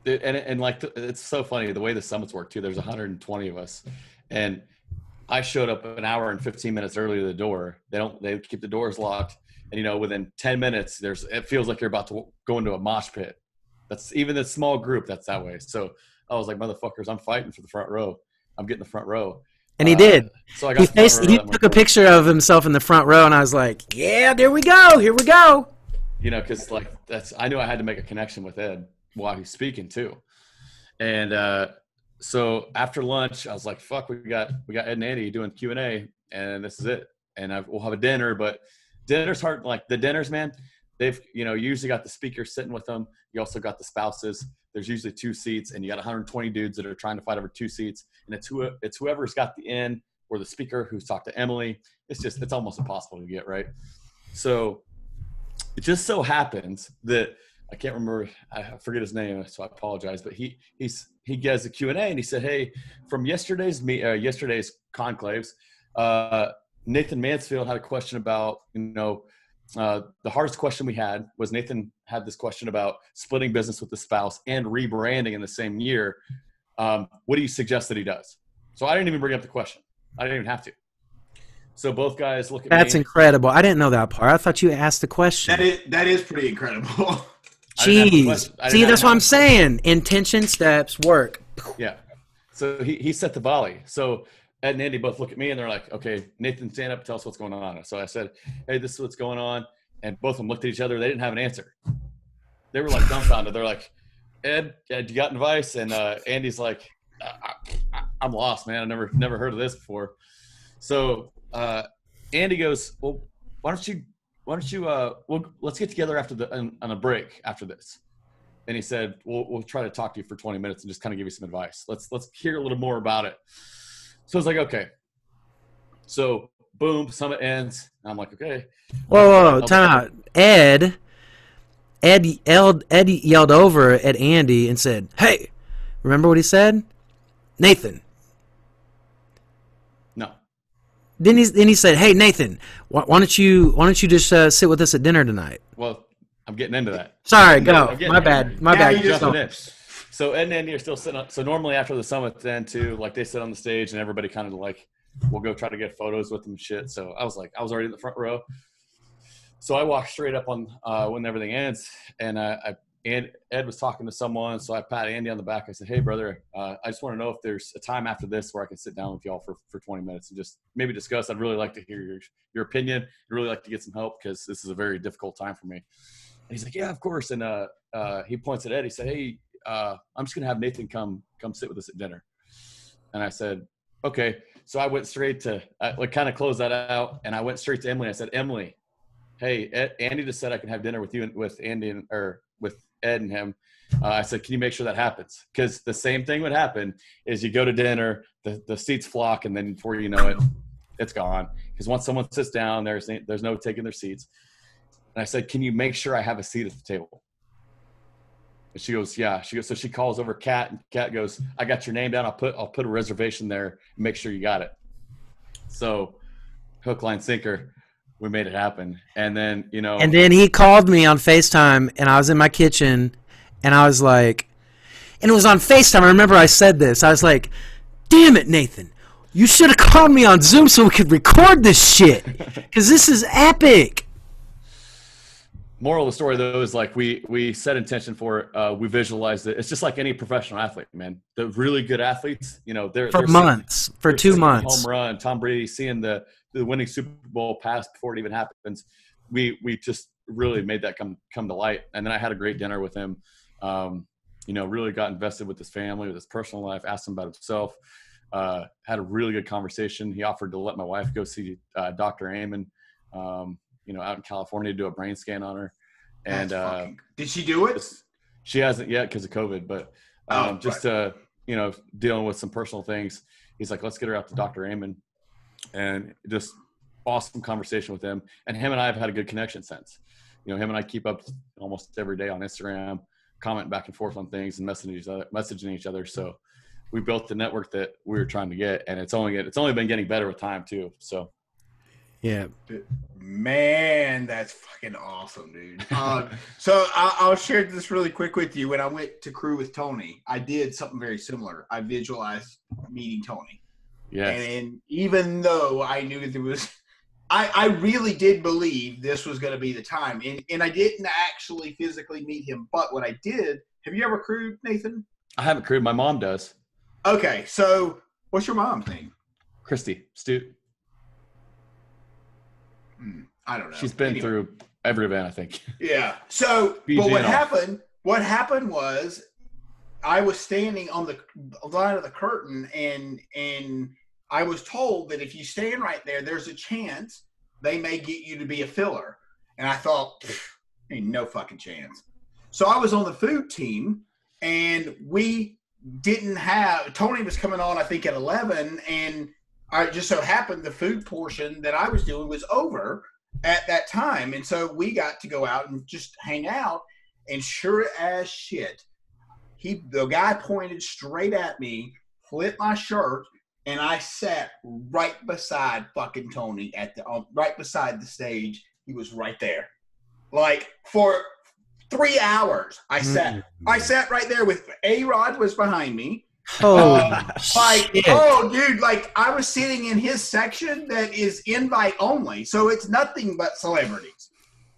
And like, it's so funny the way the summits work too. There's 120 of us, and I showed up an hour and 15 minutes early to the door. They keep the doors locked. And, within 10 minutes, it feels like you're about to go into a mosh pit. That's even the small group that's that way. So I was like, motherfuckers, I'm fighting for the front row. I'm getting the front row. And he did. So I got he took a picture of himself in the front row, and I was like, yeah, there we go. Here we go. Because like I knew I had to make a connection with Ed while he's speaking too. And so after lunch, I was like, fuck, we got Ed and Andy doing Q&A, and this is it. And we'll have a dinner, but dinner's hard. Like the dinners, man, they've, you usually got the speaker sitting with them. You also got the spouses. There's usually 2 seats, and you got 120 dudes that are trying to fight over 2 seats. And it's whoever's got the in, or the speaker who's talked to Emily. It's almost impossible to get right. So it just so happens that I can't remember, I forget his name, so I apologize. But he gets a Q&A, and he said, hey, from yesterday's conclaves, Nathan Mansfield had a question about, the hardest question we had was Nathan had this question about splitting business with the spouse and rebranding in the same year. What do you suggest that he does? So I didn't even bring up the question. I didn't even have to. So both guys look at me. That's incredible. I didn't know that part. I thought you asked the question. That is pretty incredible. Jeez. See, that's what I'm saying. Intention, steps, work. Yeah. So he set the volley. So Ed and Andy both look at me, and they're like, okay, Nathan, stand up, tell us what's going on. So I said, hey, this is what's going on. And both of them looked at each other. They didn't have an answer. They were like dumbfounded. They're like, Ed, you got advice? And Andy's like, I'm lost, man. I've never heard of this before. So Andy goes, well, why don't you let's get together on a break after this. And he said, we'll try to talk to you for 20 minutes and just kind of give you some advice. Let's hear a little more about it. So I was like, okay. So boom, summit ends. And I'm like, okay. Whoa, time out. Ed yelled over at Andy and said, hey, remember what he said? Nathan. No. Then he said, hey, Nathan, why don't you just sit with us at dinner tonight? Well, I'm getting into that. Sorry, go. My bad. My bad. Jumping in. So Ed and Andy are still sitting up. So normally after the summit then too, like they sit on the stage and everybody kind of like, we'll go try to get photos with them and shit. So I was already in the front row. So I walked straight up on when everything ends, and Ed was talking to someone. So I pat Andy on the back. I said, "Hey brother, I just want to know if there's a time after this where I can sit down with y'all for 20 minutes and just maybe discuss. I'd really like to hear your opinion. I'd really like to get some help because this is a very difficult time for me." And he's like, "Yeah, of course." And he points at Ed. He said, "Hey, I'm just gonna have Nathan come sit with us at dinner." And I said, "Okay." So I went straight to kind of close that out, and I went straight to Emily. I said, "Emily, hey, Andy just said I can have dinner with you and with Andy or with Ed and him." I said, "Can you make sure that happens?" Because the same thing would happen is you go to dinner, the seats flock, and then before you know it, it's gone. Because once someone sits down, there's no taking their seats. And I said, "Can you make sure I have a seat at the table?" And she goes, "Yeah." She goes, so she calls over Kat, and Kat goes, "I got your name down. I'll put a reservation there and make sure you got it." So hook, line, sinker. We made it happen. And then, And then he called me on FaceTime, and I was in my kitchen, and I was like, and it was on FaceTime. I remember I said this. I was like, "Damn it, Nathan. You should have called me on Zoom so we could record this shit. Because this is epic." Moral of the story, though, is like we set intention for it. We visualized it. It's just like any professional athlete, man. The really good athletes, they're months, for 2 months. Home run, Tom Brady seeing the winning Super Bowl pass before it even happens. We just really made that come to light. And then I had a great dinner with him. Really got invested with his family, with his personal life, asked him about himself. Had a really good conversation. He offered to let my wife go see Dr. Amen, out in California to do a brain scan on her. And did she do it? She hasn't yet because of COVID, but dealing with some personal things. He's like, "Let's get her out to Dr. Amen." And just awesome conversation with him. And him and I have had a good connection since. Him and I keep up almost every day on Instagram, comment back and forth on things and messaging each other. So we built the network that we were trying to get, and it's only been getting better with time too. So yeah, man, that's fucking awesome, dude. So I'll share this really quick with you. When I went to crew with Tony, I did something very similar. I visualized meeting Tony. Yes. And even though I knew there was, I really did believe this was going to be the time. And I didn't actually physically meet him. But what I did, have you ever crewed, Nathan? I haven't crewed. My mom does. Okay. So what's your mom's name? Christy Stute. I don't know. She's been through every event, I think. Yeah. So, but what happened was I was standing on the line of the curtain, and I was told that if you stand right there, there's a chance they may get you to be a filler. And I thought, ain't no fucking chance. So I was on the food team, and we didn't have – Tony was coming on, I think, at 11, and I just so happened the food portion that I was doing was over at that time. And so we got to go out and just hang out, and sure as shit – the guy pointed straight at me, flipped my shirt, and I sat right beside fucking Tony right beside the stage. He was right there, like for 3 hours. I sat right there with A-Rod was behind me. Dude, like I was sitting in his section that is invite only, so it's nothing but celebrities.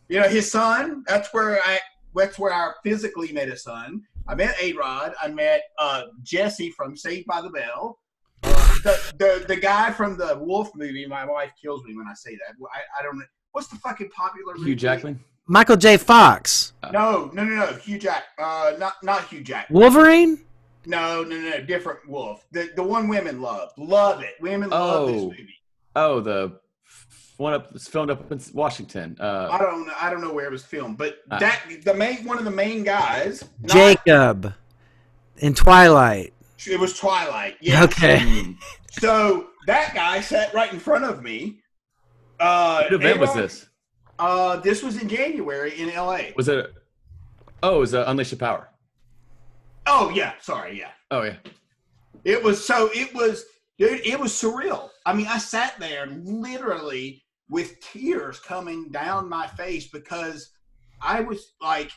His son. That's where I physically met his son. I met A-Rod. I met Jesse from Saved by the Bell. The guy from the Wolf movie. My wife kills me when I say that. I don't know. What's the fucking popular movie? Hugh Jackman? Michael J. Fox. No. Hugh Jack. Not Hugh Jack. Wolverine? No. Different Wolf. The one women love. Love it. Women love this movie. Oh, the one it's filmed up in Washington. I don't know where it was filmed, but one of the main guys, Jacob in Twilight. It was Twilight. Yeah. Okay. So that guy sat right in front of me. What event was this? This was in January in LA. Was it? Oh, it was Unleash the Power. Oh yeah, sorry, yeah. Oh yeah. It was dude, it was surreal. I mean, I sat there literally with tears coming down my face because I was like,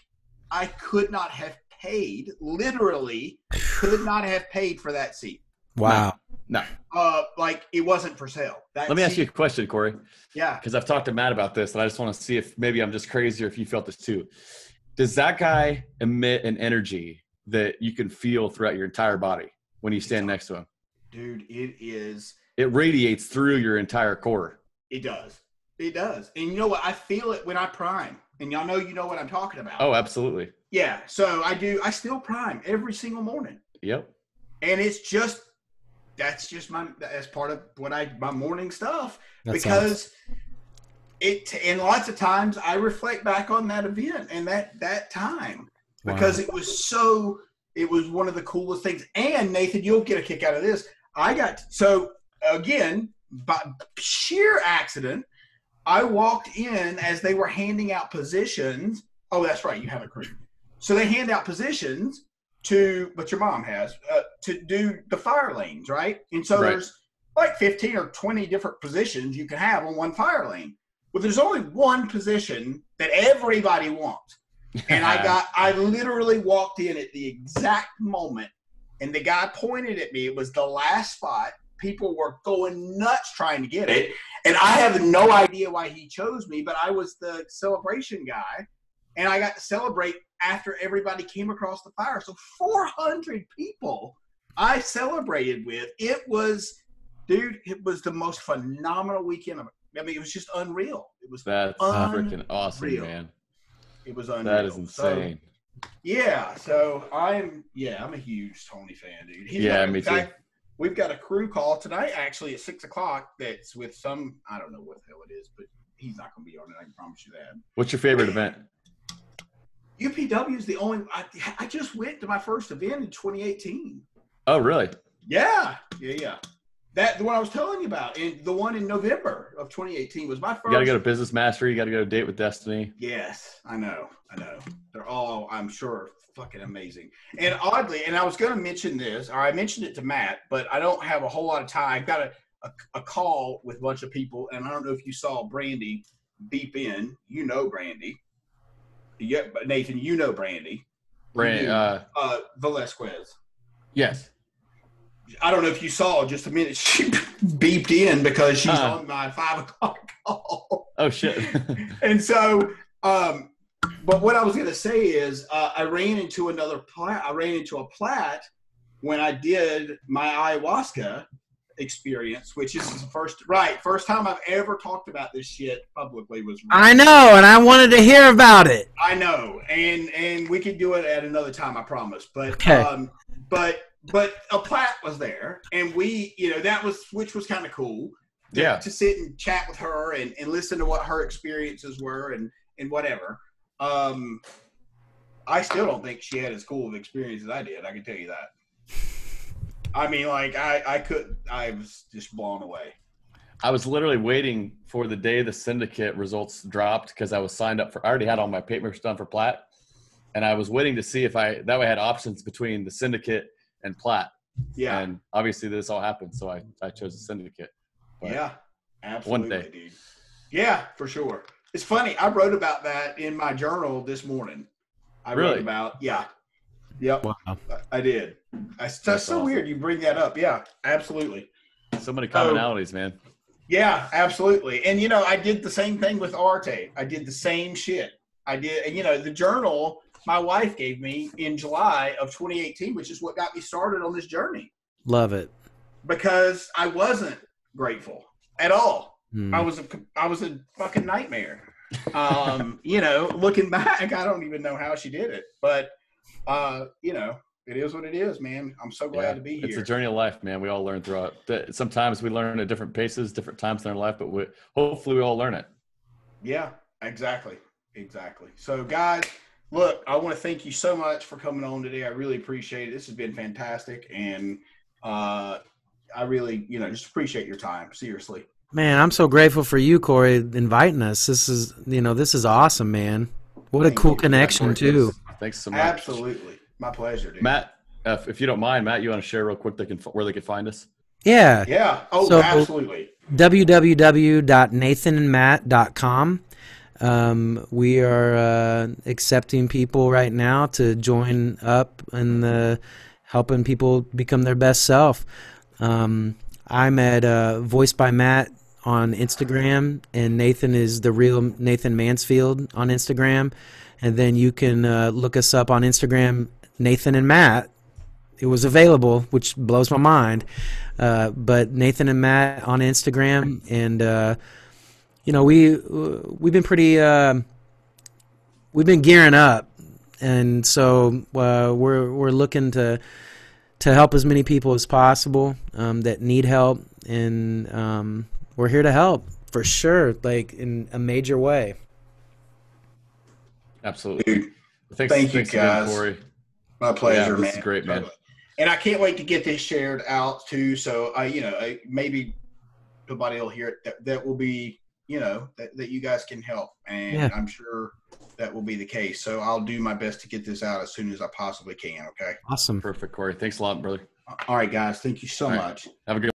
I could not have paid, literally could not have paid for that seat. Wow. No. Like it wasn't for sale. Let me ask you a question, Corey. Yeah. Because I've talked to Matt about this, and I just want to see if maybe I'm just crazy or if you felt this too. Does that guy emit an energy that you can feel throughout your entire body when you stand next to him? Dude, it radiates through your entire core. It does. It does. And you know what? I feel it when I prime. And y'all know you know what I'm talking about. Oh, absolutely. Yeah. So I still prime every single morning. Yep. And that's part of my morning stuff. That's because and lots of times I reflect back on that event and that time because it was one of the coolest things. And Nathan, you'll get a kick out of this. Again, by sheer accident, I walked in as they were handing out positions. Oh, that's right. You have a crew. So they hand out positions but your mom has, to do the fire lanes, right? And so there's like 15 or 20 different positions you can have on one fire lane. Well, there's only one position that everybody wants. And I literally walked in at the exact moment, and the guy pointed at me. It was the last spot. People were going nuts trying to get it. And I have no idea why he chose me, but I was the celebration guy. And I got to celebrate after everybody came across the fire. So 400 people I celebrated with. It was the most phenomenal weekend of it. I mean, it was just unreal. That's freaking awesome, man. It was unreal. That is insane. So I'm a huge Tony fan, dude. Me too. We've got a crew call tonight, actually, at 6:00. That's with I don't know what the hell it is, but he's not going to be on it. I can promise you that. What's your favorite event? UPW is the only. I just went to my first event in 2018. Oh, really? Yeah. That the one I was telling you about, and the one in November of 2018 was my first. You got to go to Business Mastery. You got to go to Date with Destiny. Yes, I know. They're all, I'm sure, fucking amazing. And oddly, and I was going to mention this, or I mentioned it to Matt, but I don't have a whole lot of time. I've got a call with a bunch of people, and I don't know if you saw Brandy beep in. You know Brandy. Yeah, but Nathan, you know Brandy. Velasquez. Yes. I don't know if you saw just a minute. She beeped in because she's on my 5:00 call. Oh shit! And so, but what I was going to say is, I ran into a plat when I did my ayahuasca experience, which is the first time I've ever talked about this shit publicly. I know, and I wanted to hear about it. I know, and we could do it at another time, I promise. But okay. But a plat was there, and we, which was kind of cool. To sit and chat with her and listen to what her experiences were and whatever. I still don't think she had as cool of experience as I did. I can tell you that. I mean, like I was just blown away. I was literally waiting for the day the syndicate results dropped because I was signed up I already had all my papers done for plat, and I was waiting to see if that way I had options between the syndicate and plat. Yeah. And obviously this all happened, so I chose the syndicate. But yeah, absolutely, one day. Dude. Yeah, for sure. It's funny. I wrote about that in my journal this morning. Wrote about, yeah. Yep. Wow. I did. That's so awesome. Weird you bring that up. Yeah, absolutely. So many commonalities, man. Yeah, absolutely. And, I did the same thing with Arte. I did the same shit. I did, and, the journal my wife gave me in July of 2018, which is what got me started on this journey. Love it. Because I wasn't grateful at all. I was a fucking nightmare. Looking back, I don't even know how she did it, but it is what it is, man. I'm so glad to be here. It's a journey of life, man. We all learn throughout. Sometimes we learn at different paces, different times in our life, but hopefully we all learn it. Yeah, exactly. So guys, look, I want to thank you so much for coming on today. I really appreciate it. This has been fantastic. And I really, just appreciate your time. Seriously. Man, I'm so grateful for you, Corey, inviting us. This is awesome, man. What a cool connection, too. Thanks so much. Absolutely. My pleasure, dude. Matt, if you don't mind, Matt, you want to share real quick where they can find us? Yeah. Yeah. Oh, so, absolutely. www.nathanandmatt.com. We are accepting people right now to join up in helping people become their best self. I'm at Voice by Matt on Instagram, and Nathan is the real Nathan Mansfield on Instagram. And then you can look us up on Instagram, Nathan and Matt. It was available, which blows my mind. But Nathan and Matt on Instagram, and we've been pretty we've been gearing up, and so we're looking to help as many people as possible that need help, and we're here to help for sure, like in a major way. Absolutely. Dude, thank you guys. Again, Corey. My pleasure, man. This is great, man. And I can't wait to get this shared out too. So maybe somebody will hear it. That will be, that you guys can help, and I'm sure that will be the case. So I'll do my best to get this out as soon as I possibly can. Okay. Awesome. Perfect, Corey. Thanks a lot, brother. All right, guys. Thank you so much. Have a good